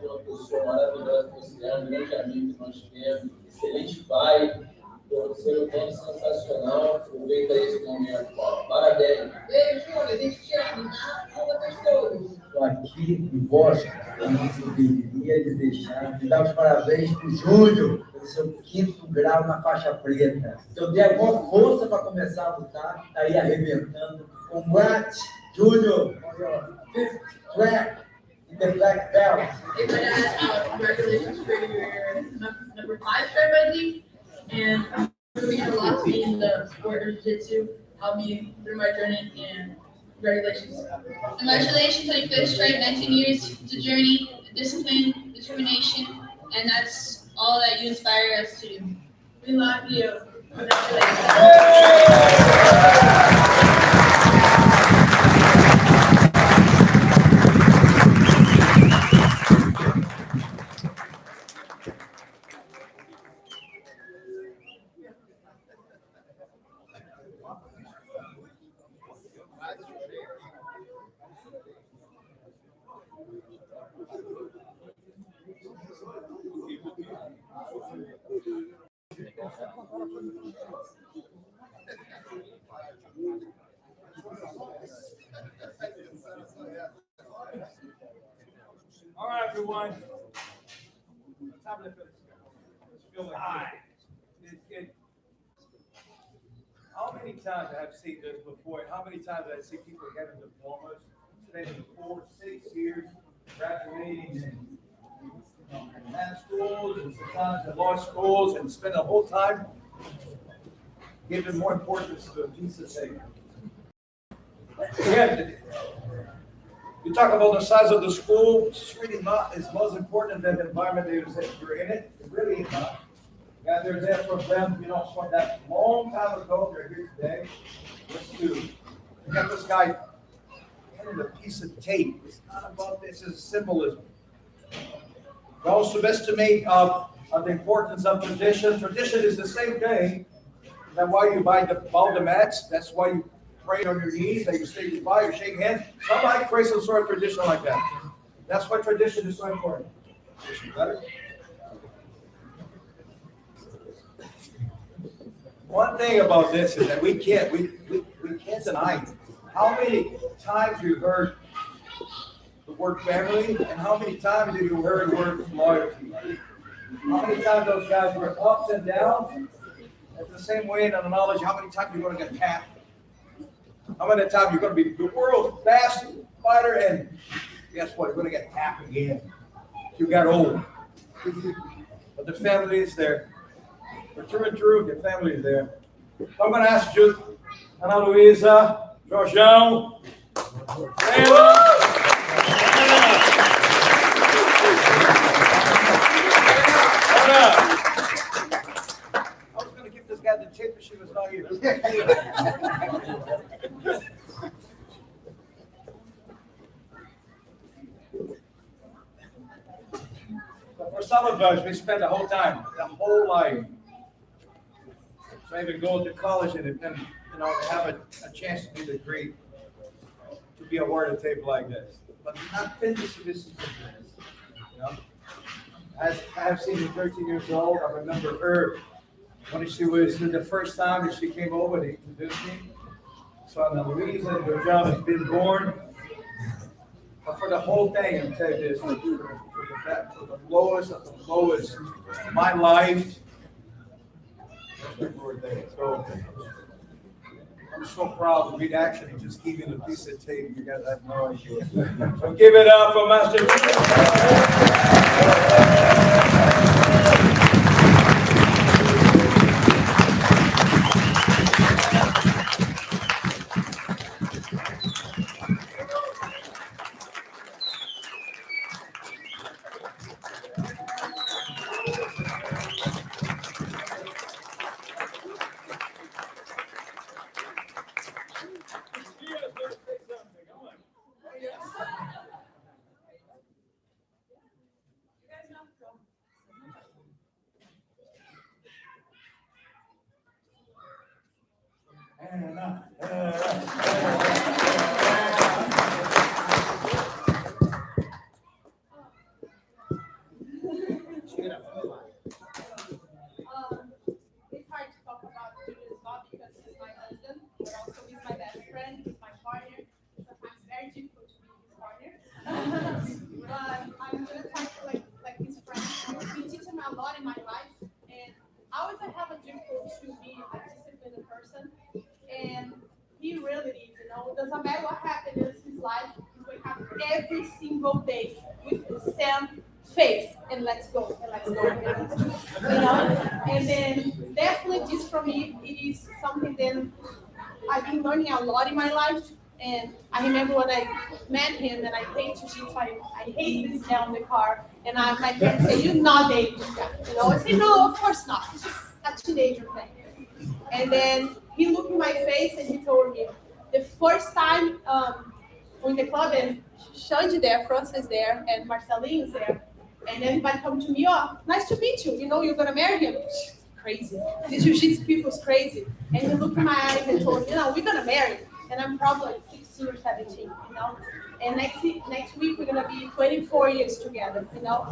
Uma pessoa maravilhosa, você é um grande amigo que nós temos, excelente pai, um ser humano sensacional. Aproveita esse momento, Paulo. Parabéns. Beijo, Júlio. A gente te ama, tá? Com vocês todos. Estou aqui em Boston, eu não poderia lhe deixar de dar os parabéns para o Júlio, pelo seu 5º grau na faixa preta. Se eu der alguma força para começar a lutar, está aí arrebentando. Congrats, Júlio, on your 5th track in the black belt. Hey, Dad, congratulations for your number 5 start, I think. And it means a lot to me in the sport of jiu-jitsu, helped me through my journey, and congratulations. Congratulations on your 5th stripe, 19 years. It's a journey, discipline, determination, and that's all that you inspire us to do. We love you. All right, everyone. Time to finish. Feel like how many times I have seen this before, and how many times I see people getting diplomas, spending 4, 6 years graduating in math schools and sometimes in law schools, and spend the whole time giving more importance to Jesus' sake. Yeah, you talk about the size of the school, it's really not as most important than the environment you're in it. It really is not. Yeah, they're there for them, from that long time ago, they're here today. Just to get this guy handed a piece of tape. It's not about this, it's symbolism. Don't subestimate the importance of tradition. Tradition is the same thing. That's why you buy the mats. That's why you pray on your knees, that you say goodbye, you shake hands. Somebody create some sort of tradition like that. That's why tradition is so important. Better? One thing about this is that we can't deny it. How many times you heard the word family, and how many times did you heard the word loyalty? How many times those guys were ups and downs? It's the same way in the knowledge. How many times you're going to get tapped? How many times you're going to be the world's best fighter, and guess what? You're going to get tapped again. You got old. But the family is there. For true and true, the family is there. So I'm going to ask you, Ana Luisa, Jorjão, Taylor. I was going to give this guy the tape, but she was not here. For some of us, we spend the whole life. So even go to college and have a chance to do the degree, to be awarded a tape like this. But not finished this. I have seen her 13 years old. I remember her when she was the first time that she came over to introduce me. So Ana Luisa and Jorjão has been born. But for the whole thing, I'm telling you this, for the lowest of the lowest, my life. So I'm so proud that we'd actually just give you a piece of tape. You guys have no idea. So give it up for Master. day with the same face and let's go and let's go again. You know, and then definitely this for me, it is something that I've been learning a lot in my life. And I remember when I met him and I hate jiu-jitsu, I hate this guy in the car. And my parents say, you're not dating this guy. You know, I say, no, of course not. It's just a teenager thing. And then he looked in my face and he told me, the first time in the club, and Xande there, Francis there, and Marcelinho's there, and everybody come to me, oh, nice to meet you. You know, you're gonna marry him. Crazy. The jiu-jitsu people's crazy. And he looked in my eyes and told me, you know, we're gonna marry. And I'm probably like 16 or 17, you know. And next week we're gonna be 24 years together, you know.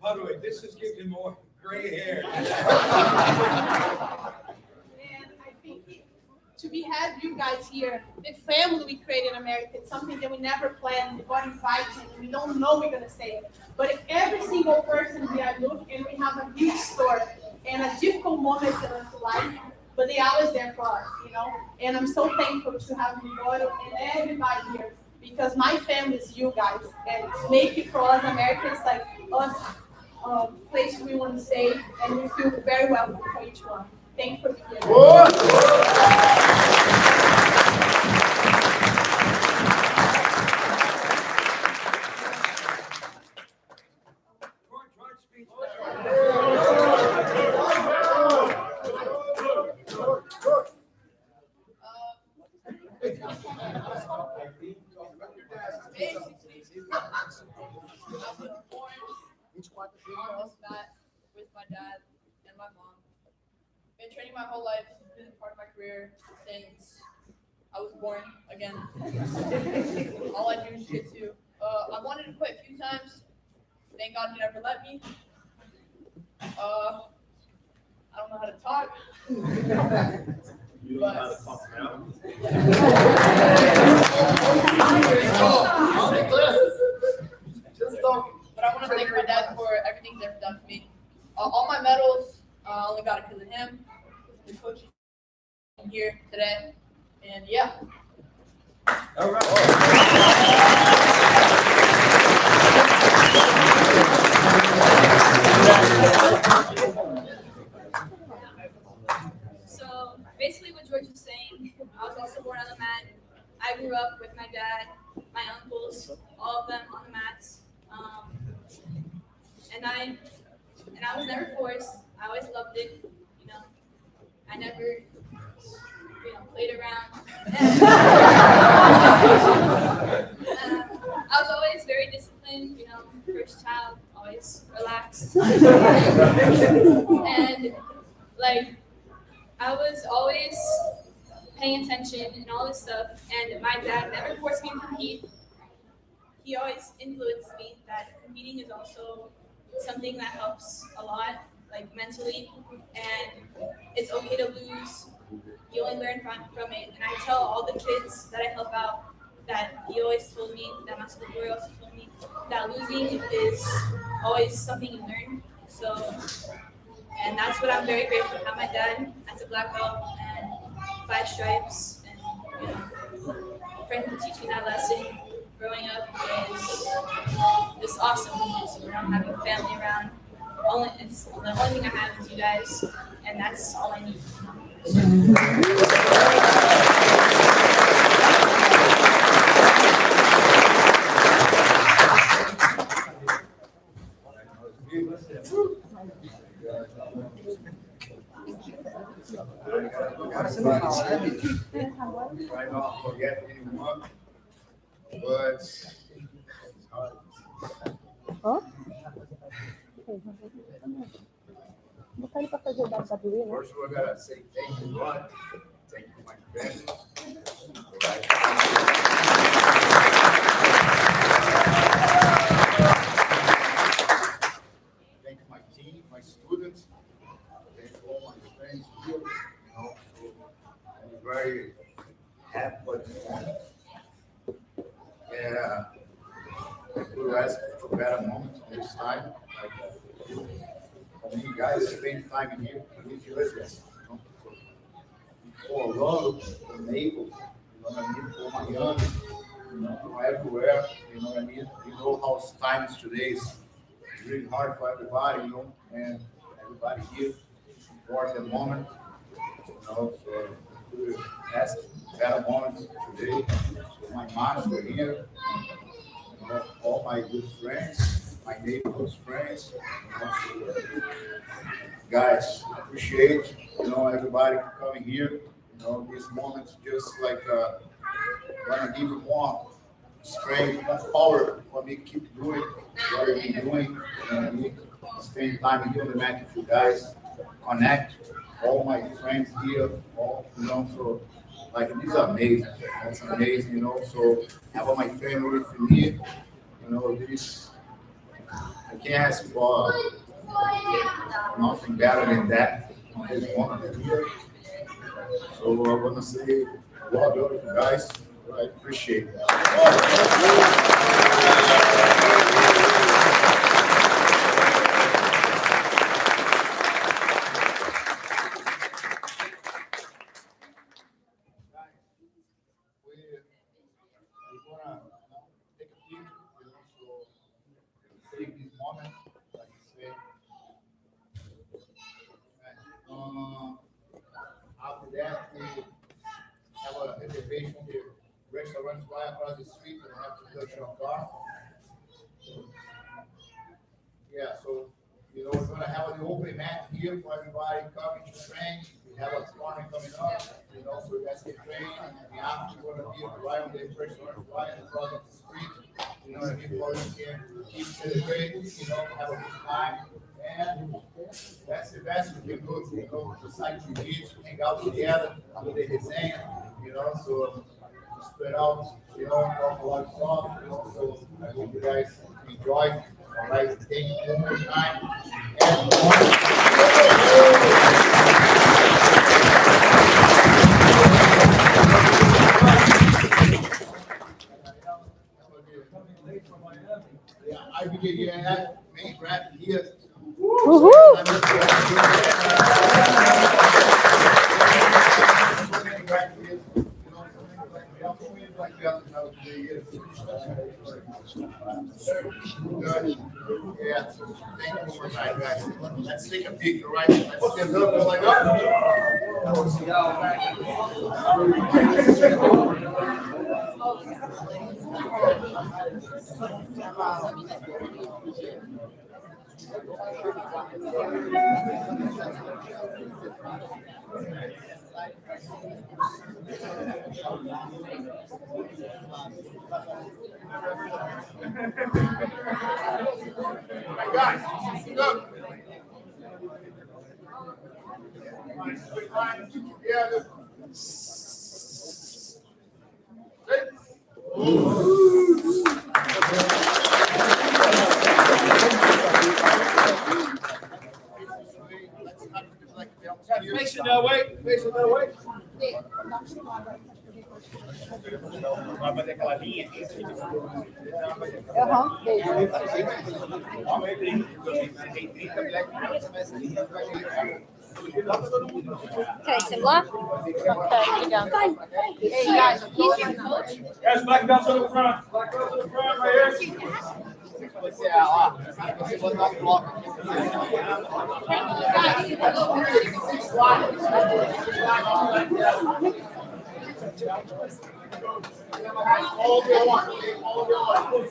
By the way, this is giving more gray hair. And I think to have you guys here, the family we created in America, it's something that we never planned. We got invited, and we don't know we're gonna stay. But if every single person here look and we have a huge story and a difficult moment in our life, but they always there for us, you know. And I'm so thankful to have Royal and everybody here because my family is you guys, and make it for us Americans like us. Place we want to stay, and we feel very welcome for each one. Thank you for being here. On this mat with my dad and my mom. Been training my whole life. It's been part of my career since I was born again. All I do is jiu-jitsu. I wanted to quit a few times. Thank God he never let me. I don't know how to talk. You don't know how to talk now? Just talk. But I want to thank my dad for everything he's ever done for me. All my medals, I only got it because of him. The coach is here today. And yeah. All right. So basically what George was saying, I was also born on the mat. I grew up with my dad, my uncles, all of them on the mats. And I was never forced. I always loved it, you know. I never, played around. I was always very disciplined, first child, always relaxed. And I was always paying attention and all this stuff. And my dad never forced me to compete. He always influenced me that competing is also something that helps a lot, mentally, and it's okay to lose. You only learn from it. And I tell all the kids that I help out that he always told me, that my school boy also told me, that losing is always something you learn. So, and that's what I'm very grateful to have my dad as a black belt and 5 stripes, and a friend to teach me that lesson. Growing up is awesome. Having family around. It's the only thing I have is you guys, and that's all I need. Right now, forget anyone, but first we're gonna say thank you, God. Thank you, my friends. Thank my team, my students. Thank all my friends here. So I'm very happy better moment this time. Like, I mean, guys spend time here with you as well. For Orlando, for Naples, you know what I mean? For Miami, you know, everywhere, you know what I mean? You know how times today is really hard for everybody, you know, and everybody here for the moment, you know, so we ask better moments today. So my master here, you know, all my good friends, my neighborhood friends, you know, so, guys, appreciate, you know, everybody coming here. You know, these moments just like gonna give you more strength, more power for me to keep doing what I've been doing. And spend time here on the mat with you guys, connect all my friends here, all you know. So like this is amazing. That's amazing, you know. So have all my family with me. You know, this I can't ask for nothing better than that. This moment here. So I want to say, well done, you guys. I appreciate it. We're gonna take a peek, you know, so take this moment, like you say. After that, we have a reservation. The restaurants right across the street. You don't have to touch your car. Yeah, so you know we're gonna have an open mat here for everybody coming to train. We have a tournament coming up. You know, so you guys can train. And the after we're gonna be right on the restaurant right across the street. You know what I mean? For you can keep celebrating. You know, have a good time. And that's the best we can do, you know, besides jiu-jitsu, hang out together, do the resenha, you know, so spread out, you know, talk a lot of stuff, you know, so I hope you guys enjoy. All right, thank you one more time. And yeah, I begin here at main bracket here. Woohoo! Yeah, thank you for that, guys. Let's take a peek, all right? Let's get up, like Alright, guys, look. Yeah, facing that way, facing that way. Vai bater aquela linha aqui. Okay, similar? Okay, obrigado. Hey, guys, he's your coach? Yes, black belts on the front. Black belts on the front, right here. Você, ó, você botar o bloco aqui. All the one, all the one.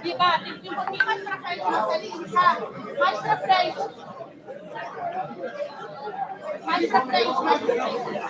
Biba, tem que ir um pouquinho mais pra frente, Marcelinho, tá? Mais pra frente. Mais Mais pra frente, mais pra frente.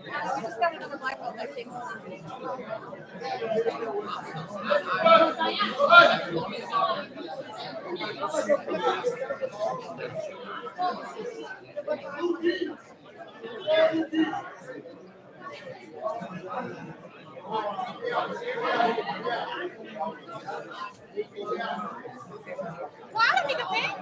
I just got another black belt that takes Claro, amiga, vem!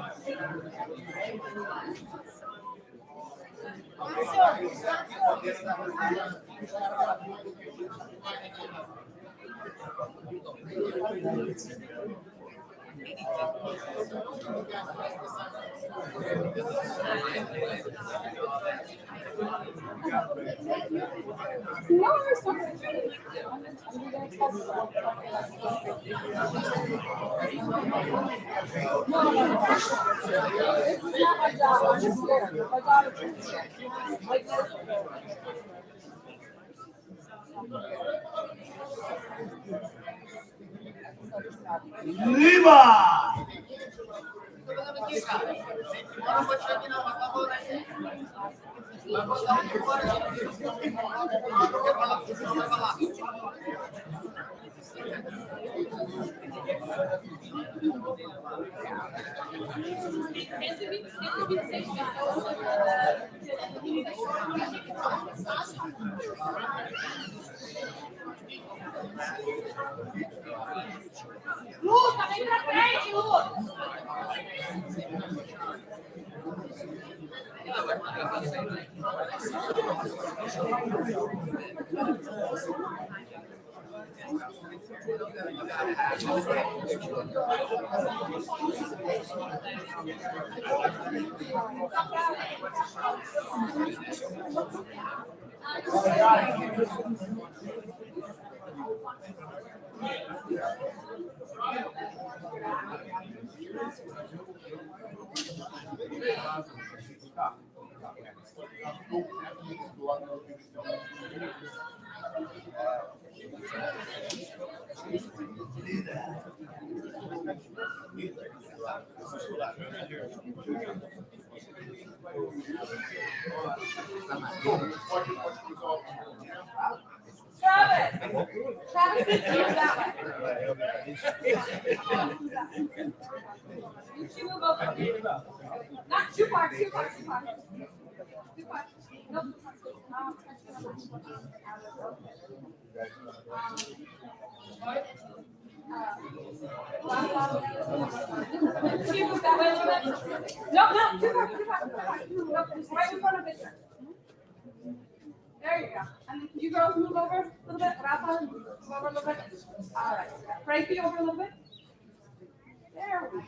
Lima! Luca, vem pra frente, Luca! Travis is that way. You move over. Not too far, too far, too far. Too far. Nope. You move that way a little bit. No, too far, too far, too far. Nope, just right in front of it. There you go. And you girls move over a little bit. Rafa, move over a little bit. All right. Frankie, over a little bit. There we go.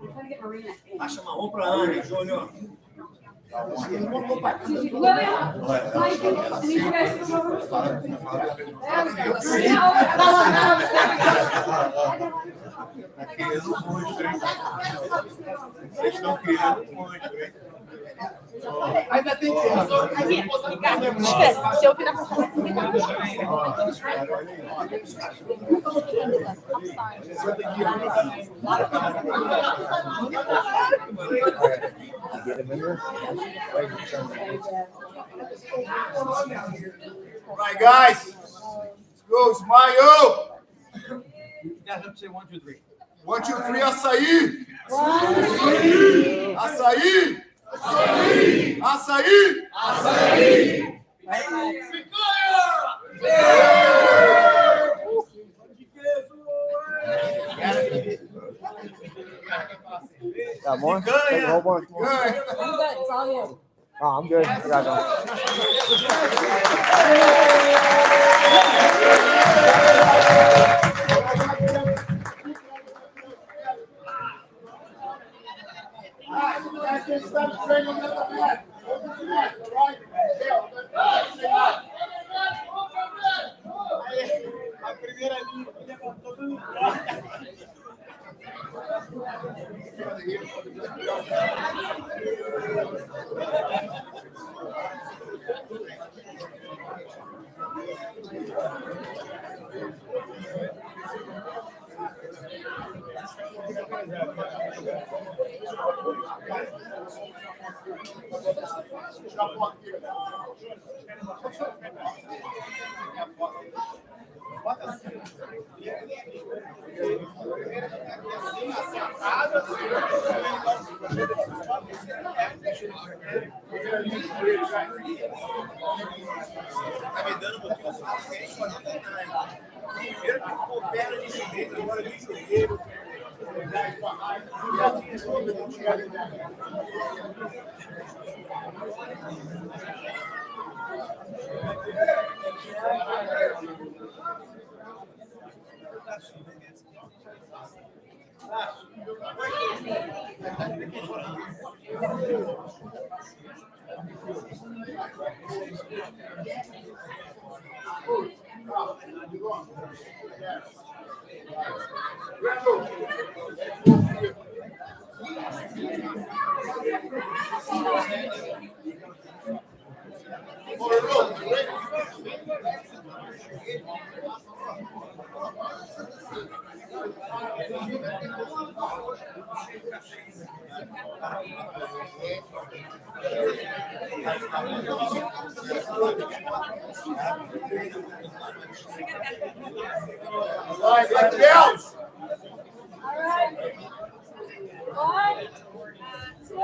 I'm trying to get Marina in. Baixa a mão pra Anne, Júnior. William, Mike, I need you guys to move over. There we go. Marina, over. Vocês estão criando muito, hein? Ainda tem tempo. Se eu virar pra Right, guys. Let's go, smile. Guys, let's say 1, 2, 3. 1, 2, 3, açaí. Açaí. Açaí. Açaí. Açaí. Got more? Ganha. Hold more. Ganha. I'm good. It's all you. Oh, I'm good. I got A primeira linha levantou tudo. Tá me dando primeiro que ficou perna de direita, agora de joelho. Right, let's go. All right. 1, 2,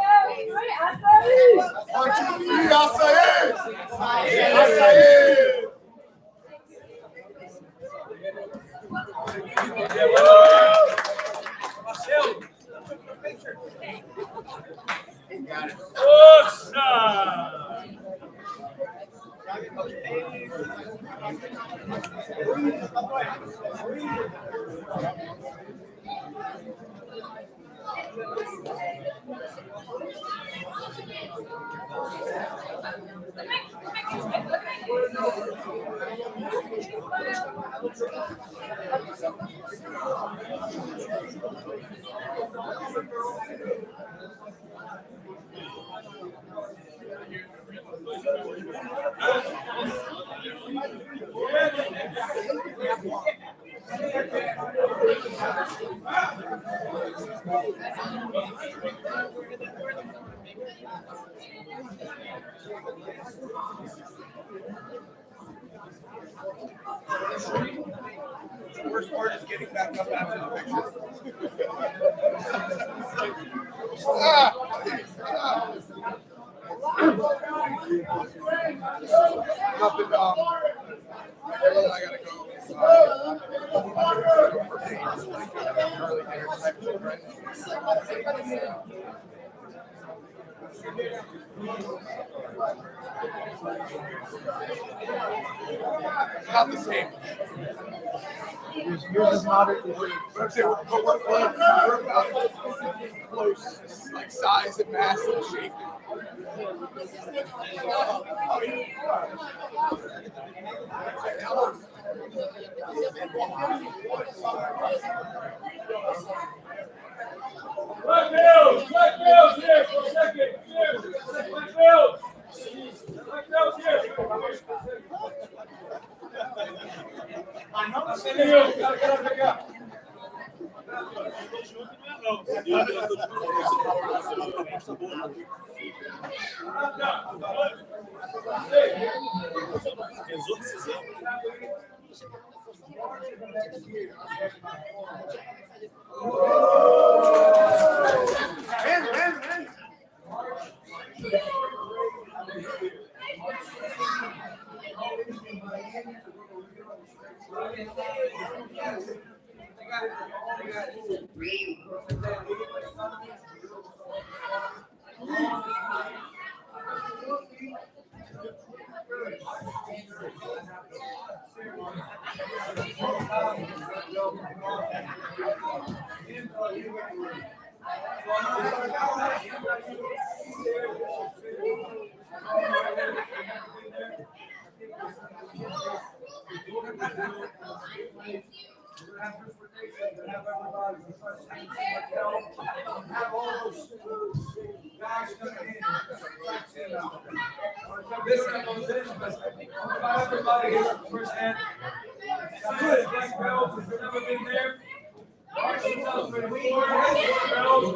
3, açaí. 1, 2, 3, açaí. Açaí. Marcelo. The worst part is getting back up after the picture. Nothing, I gotta go. Early dinner type of thing, right? Not the same. Yours is moderate. We're about close, like size and mass and shape. Black belts here for a second. Here, black belts. Black belts here. Gotta get up, pick up. Everybody here first hand. Good, black belts. If you've never been there, March 2024.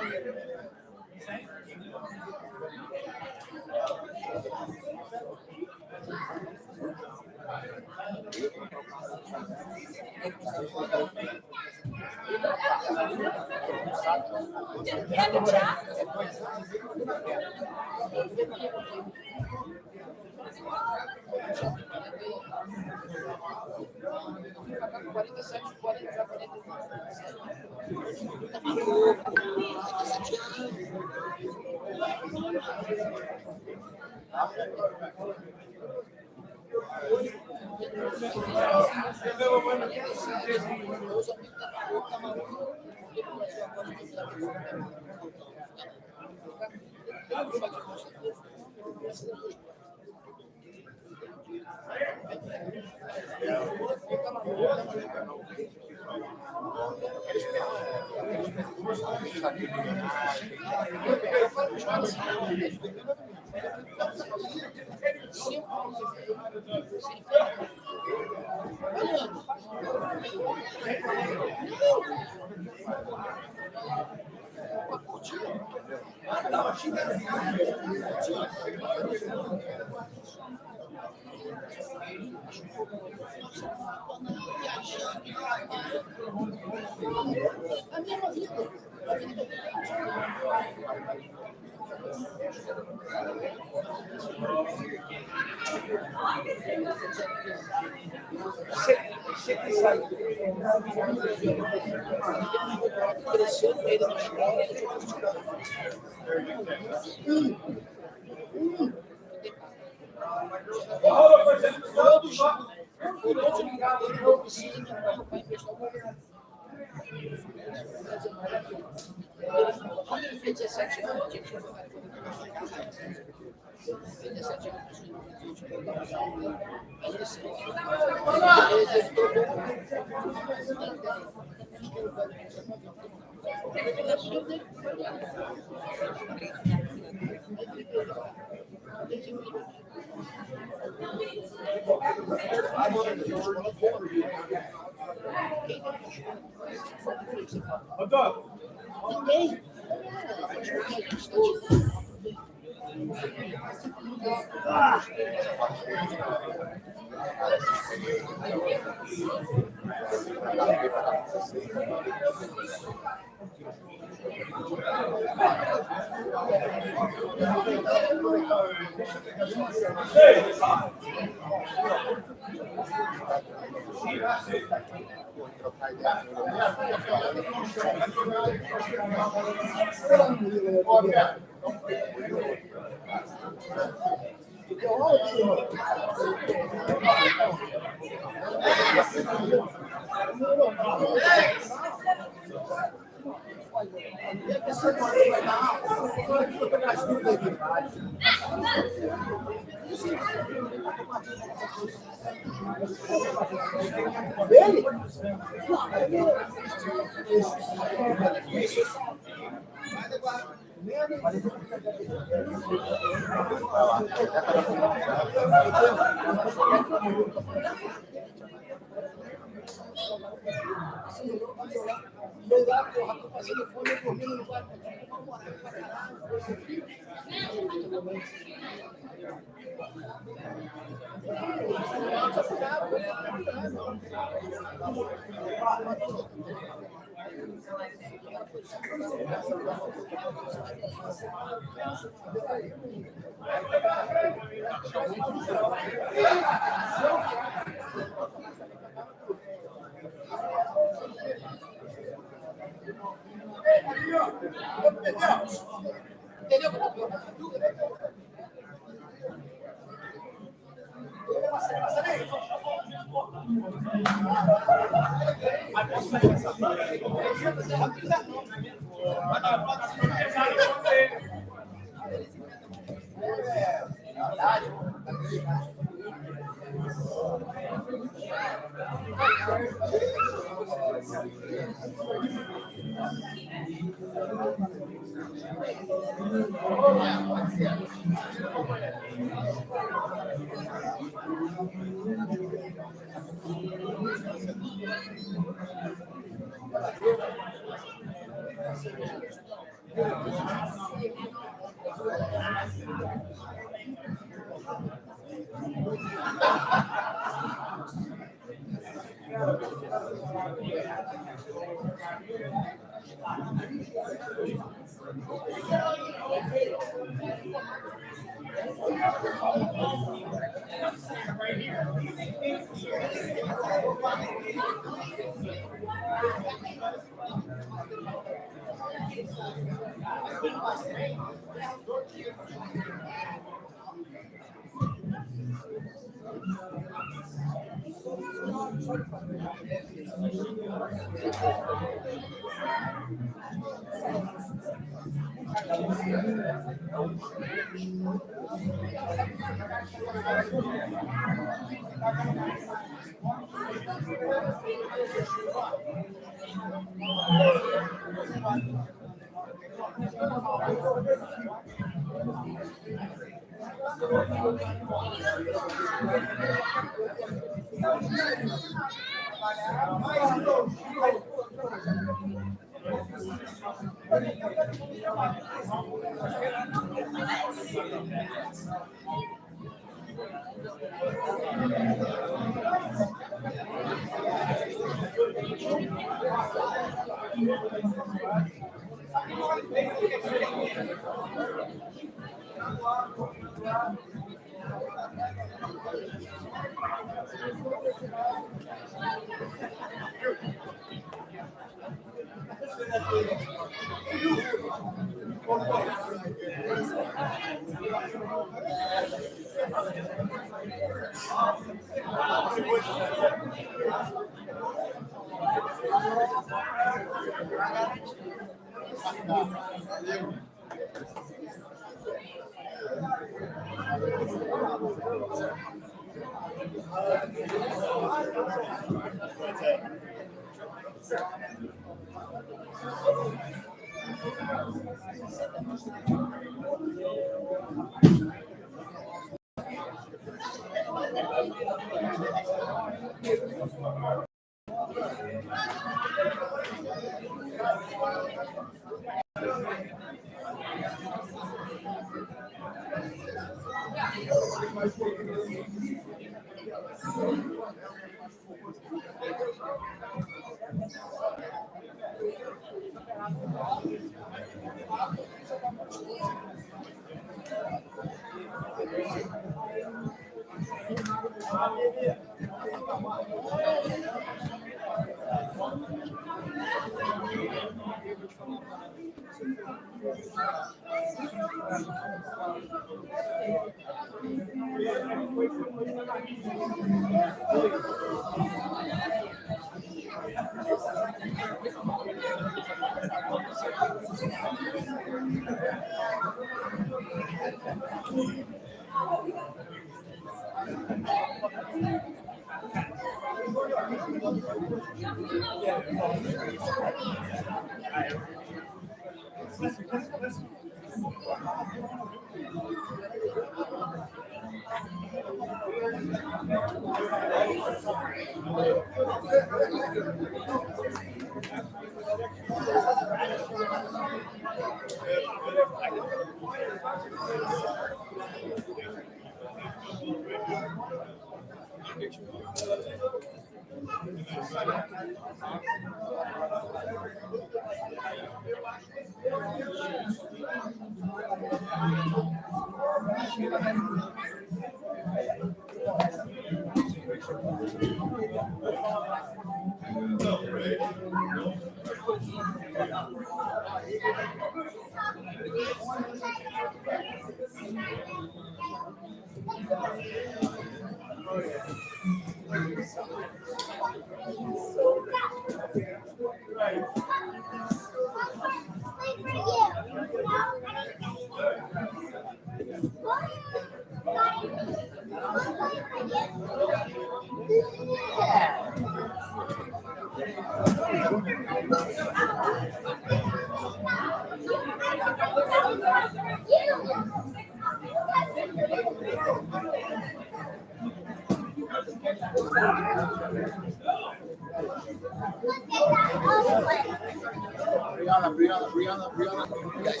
Guys,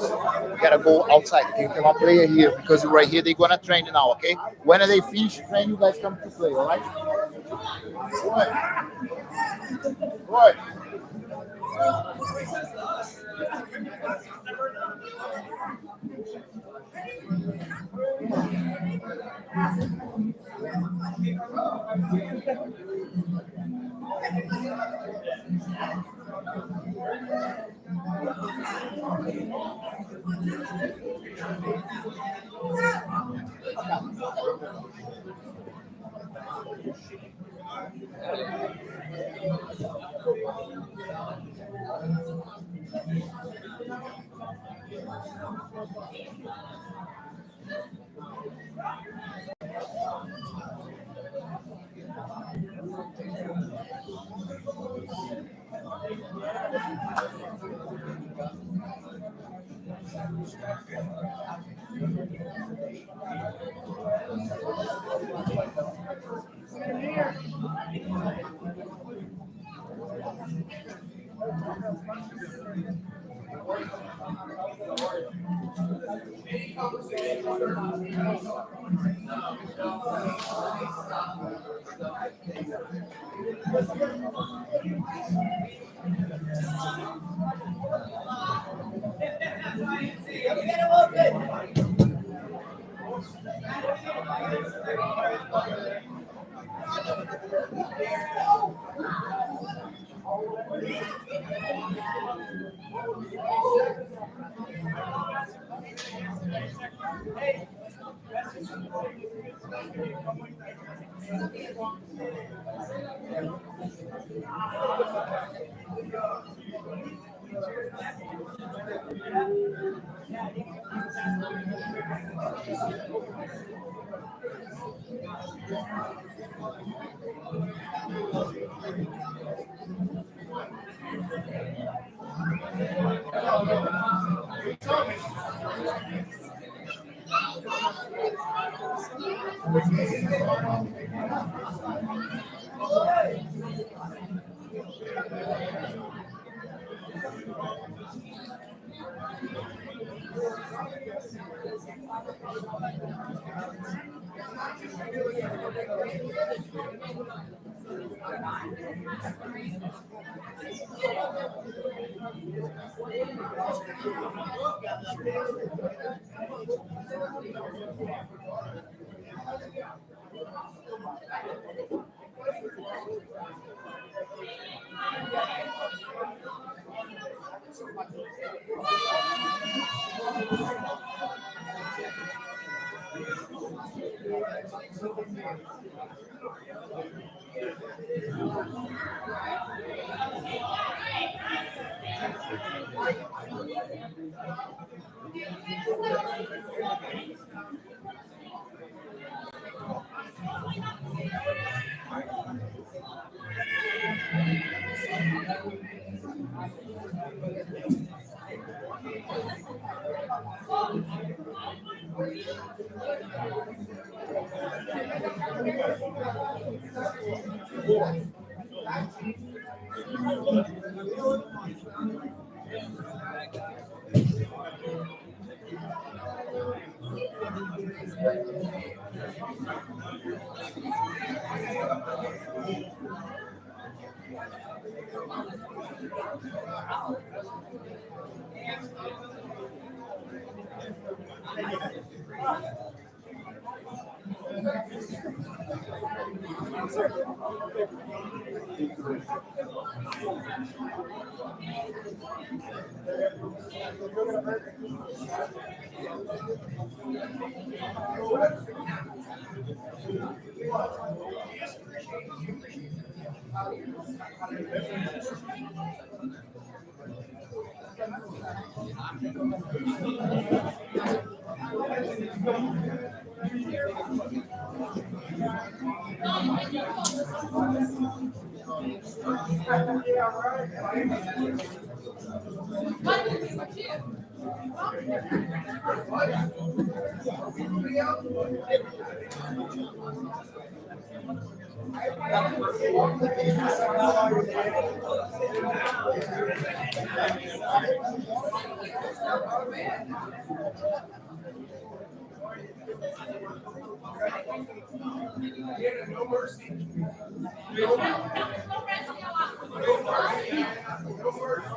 we gotta go outside. Okay, you cannot play here because right here they're gonna train now. Okay, when they finish train, you guys come to play. All right. Good. Good. No mercy. No mercy. No mercy.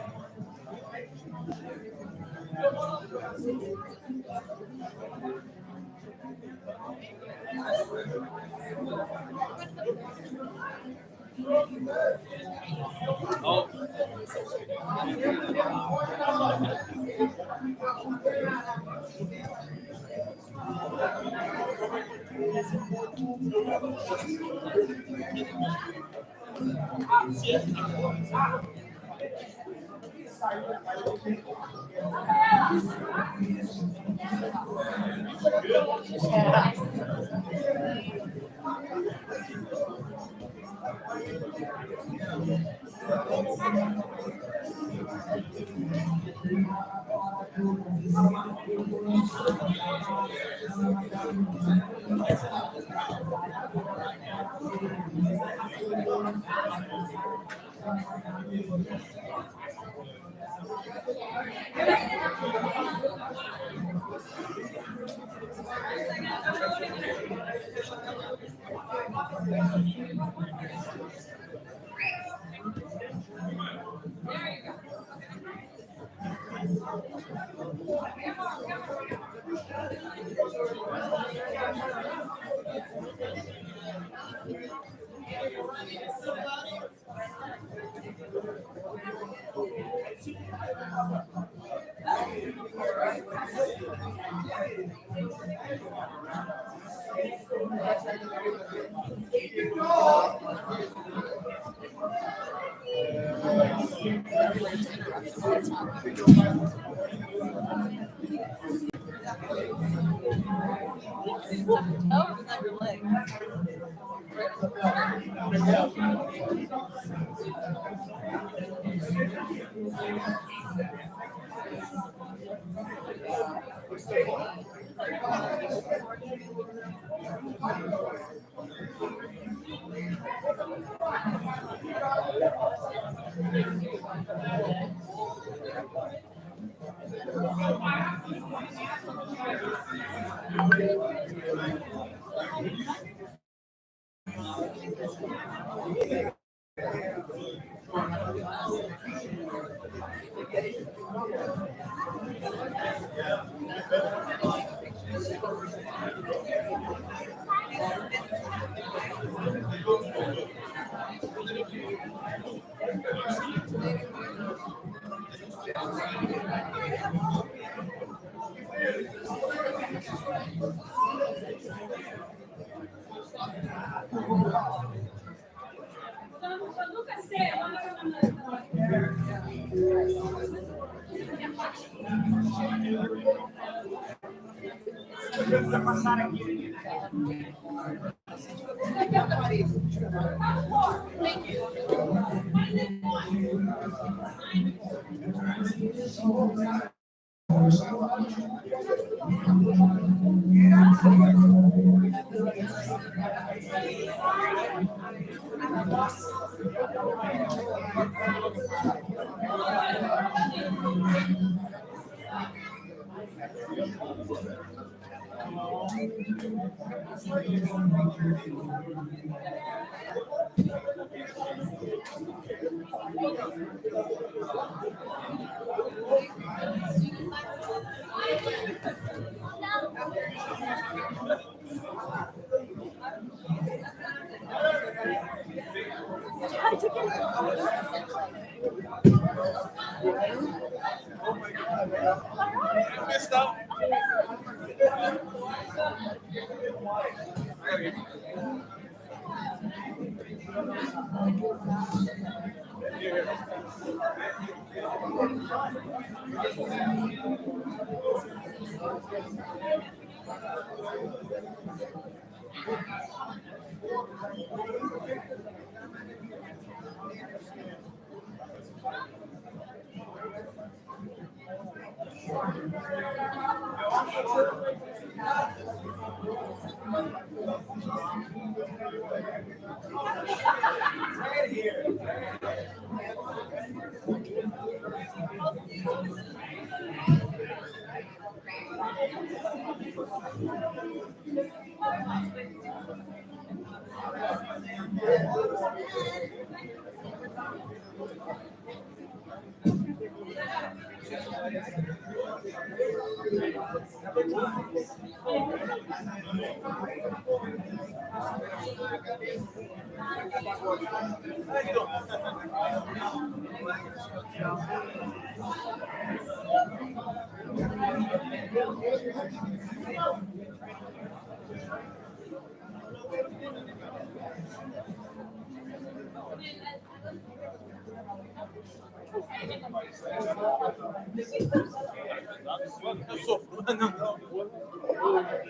Eu sou fã, não.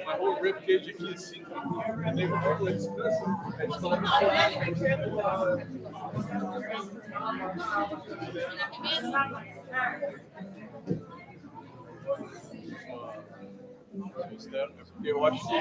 A whole ribcage aqui assim. Eles colocam eu acho que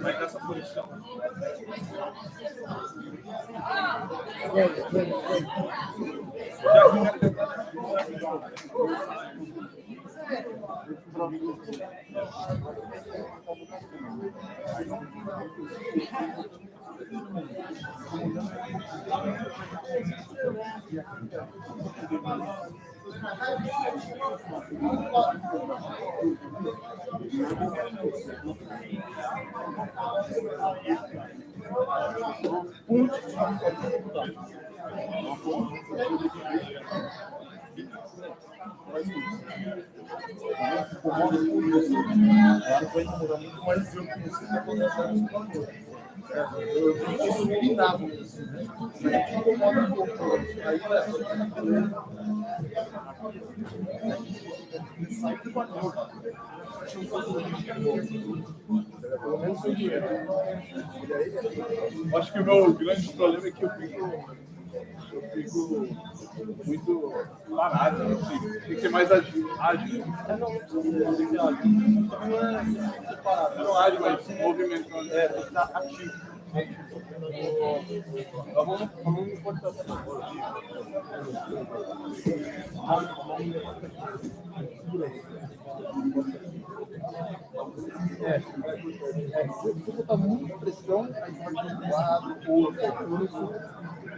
mas nessa posição acho que o meu grande problema é que eu fico muito parado, tem que ser mais ágil. Não ágil, mas movimentando. Tem que estar ativo. Vamos importar se você botar muita pressão, aí você vai ter um lado, outro,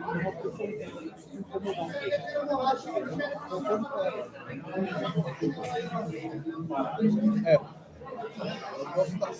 uma pressão incomodante. Eu não acho que eu gosto da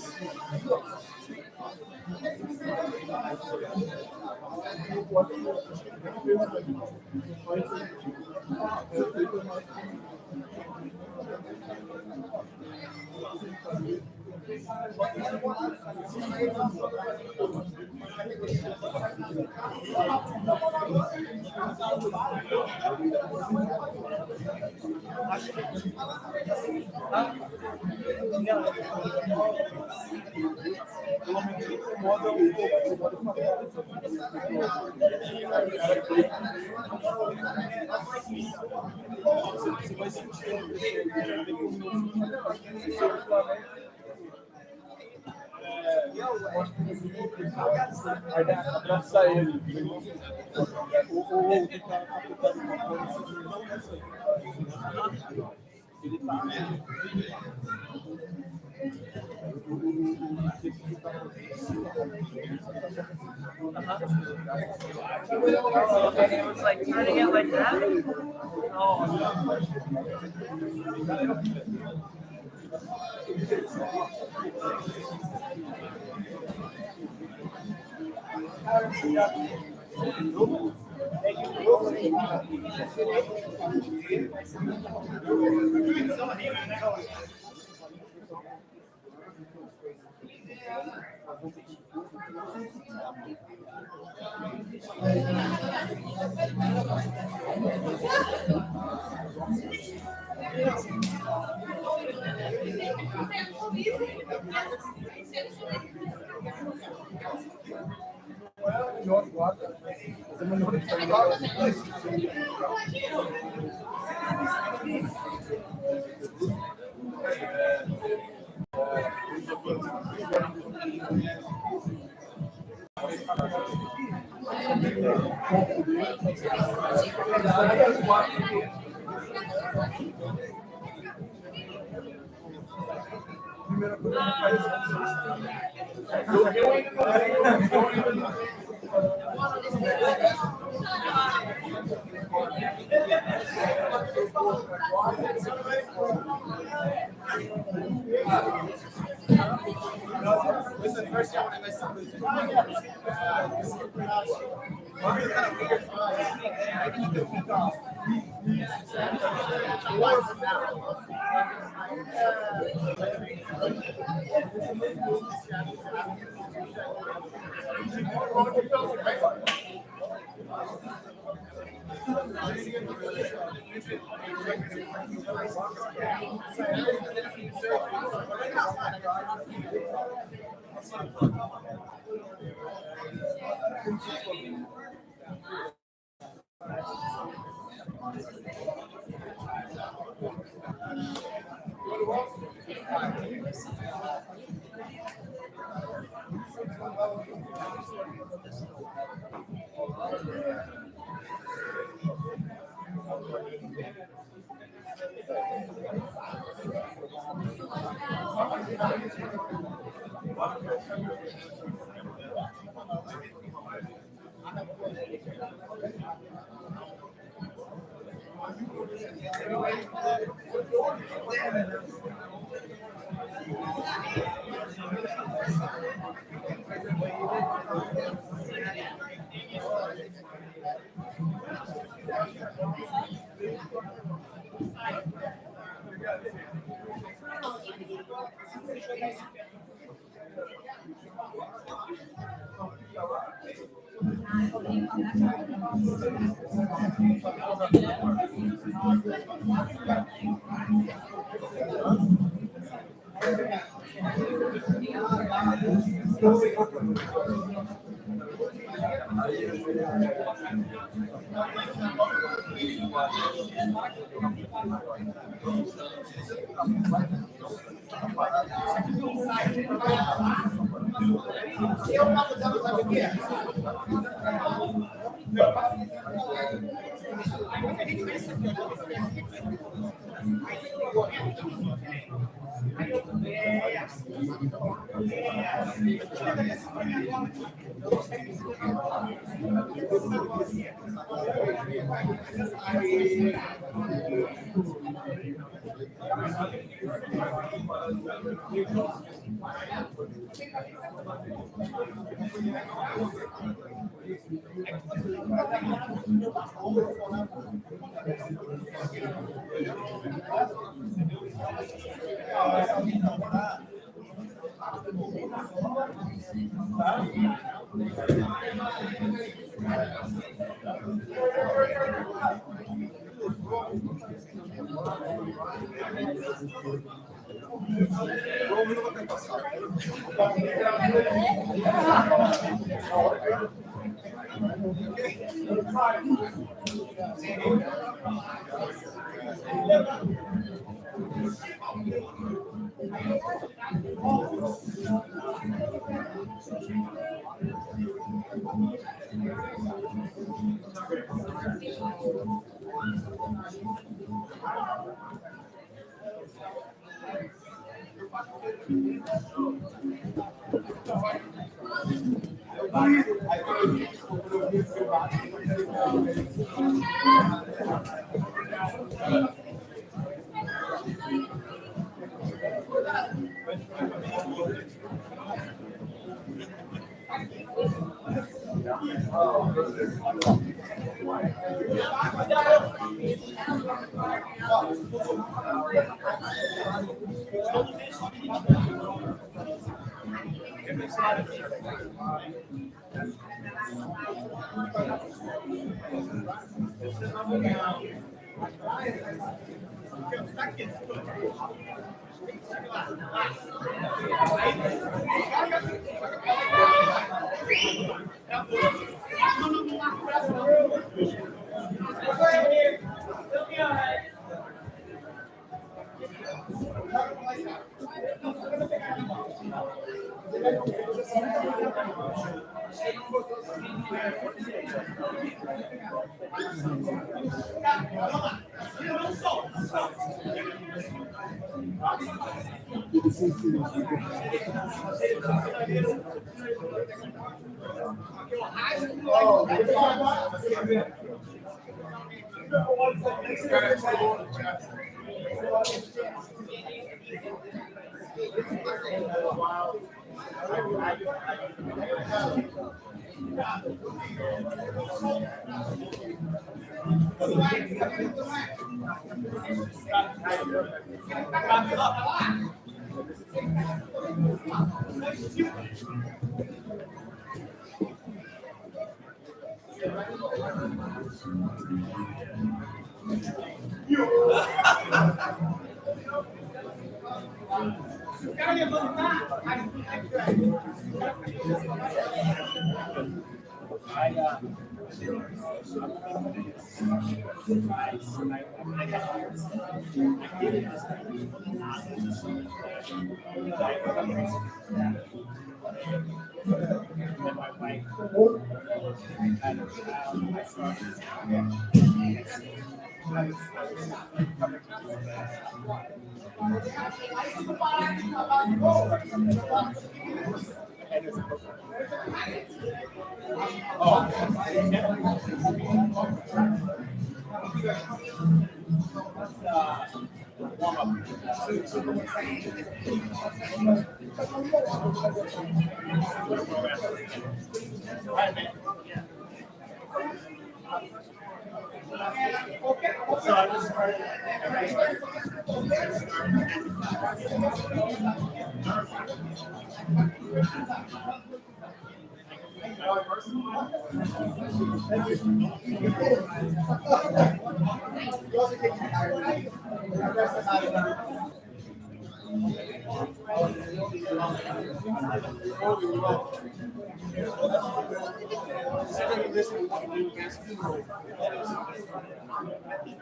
Você vai sentir abraçar ele ou ficar apertado uma coisa não nessa aí. Ele tá And it was like turning it like that. Oh. This is the first year when I missed something.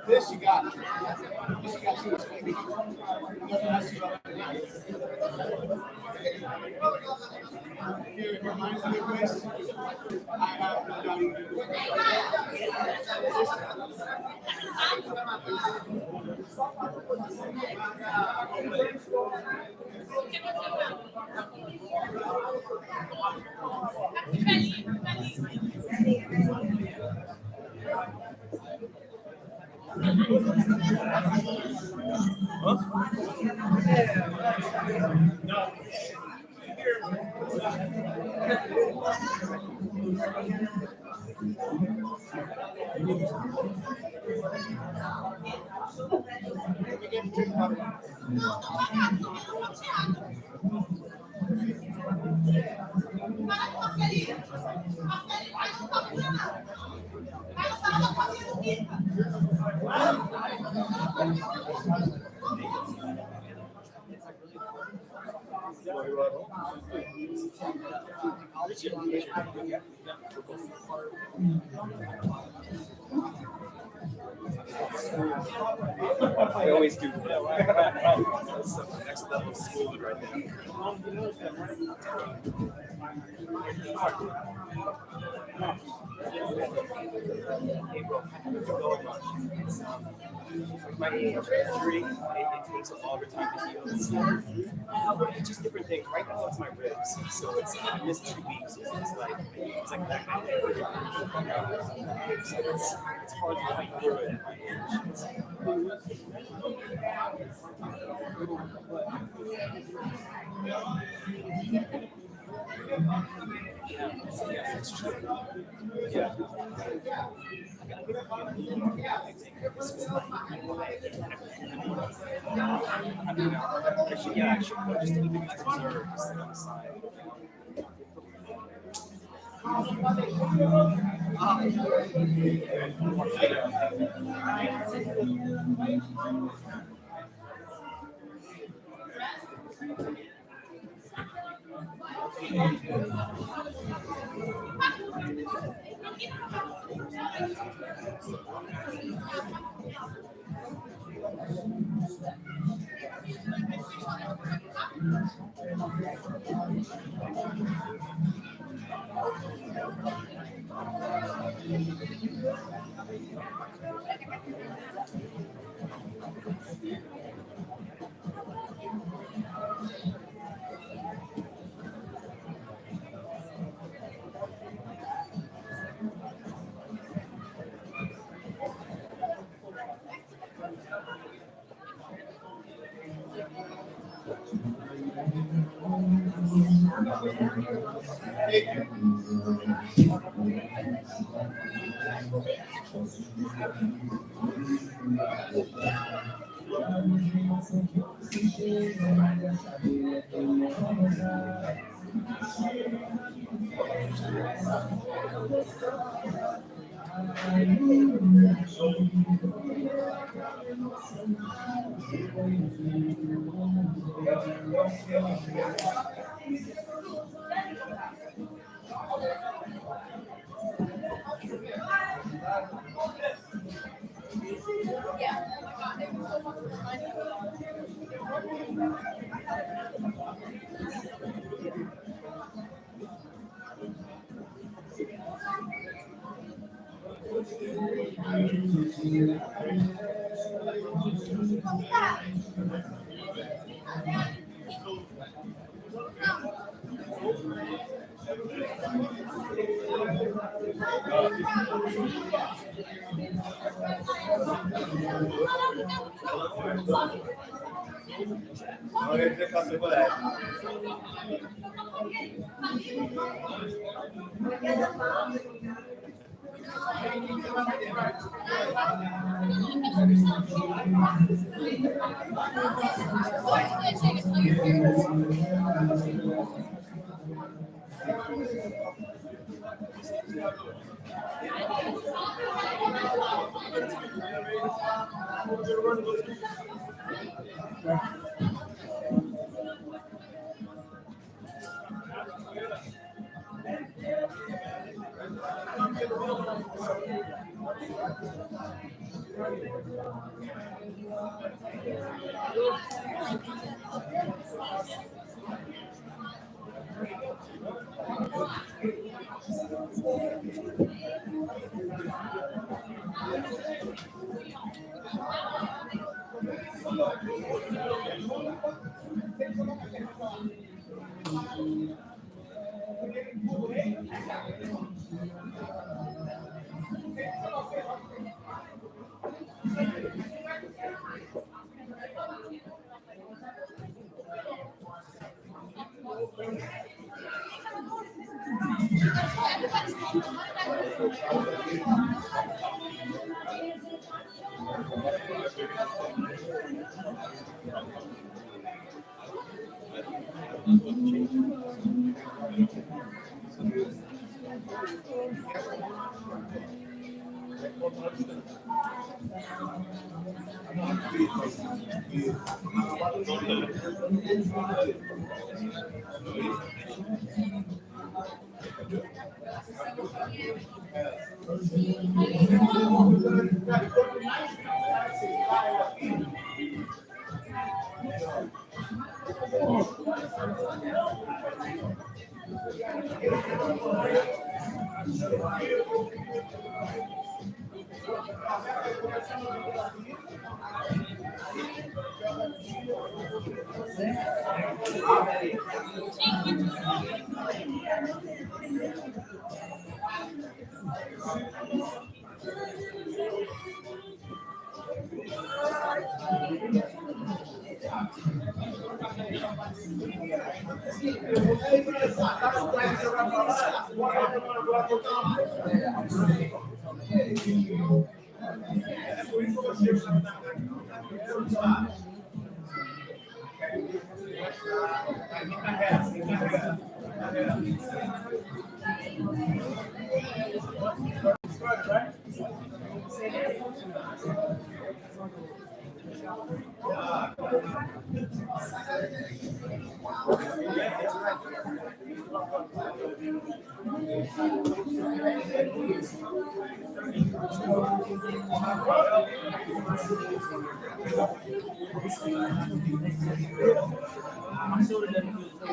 This you got. This you got. If your mind's in a good place, I have no doubt you can do I always do. That's the next level of school right there. My injury, it takes a longer time to heal. It's just different things. Right now, it's my ribs, so I missed 2 weeks. It's like that. So it's hard to fight through it at my age. Yeah, that's true. Yeah. Actually, I should just even use reserves on the side. You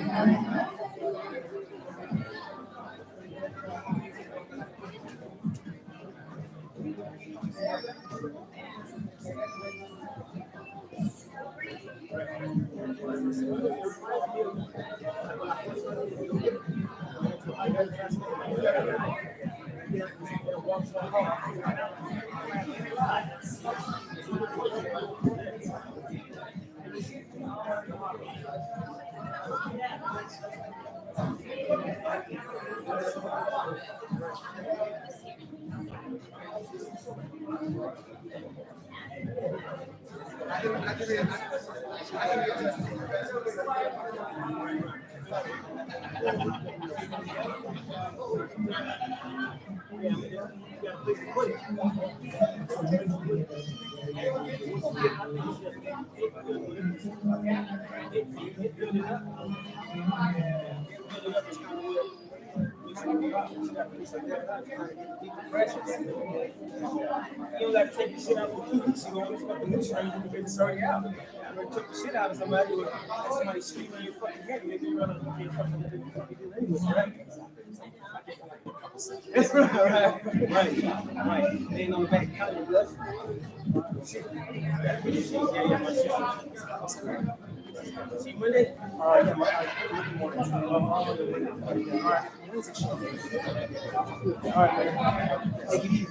don't got to take the shit out for 2 weeks. You go on this fucking new train, you can already out. You know, took the shit out of somebody, or somebody scream on your fucking head, nigga, you run on your fucking anyway, right? Right. They ain't on the back counter, blood. Yeah, my shit. See, when they, yeah, all right, take it easy.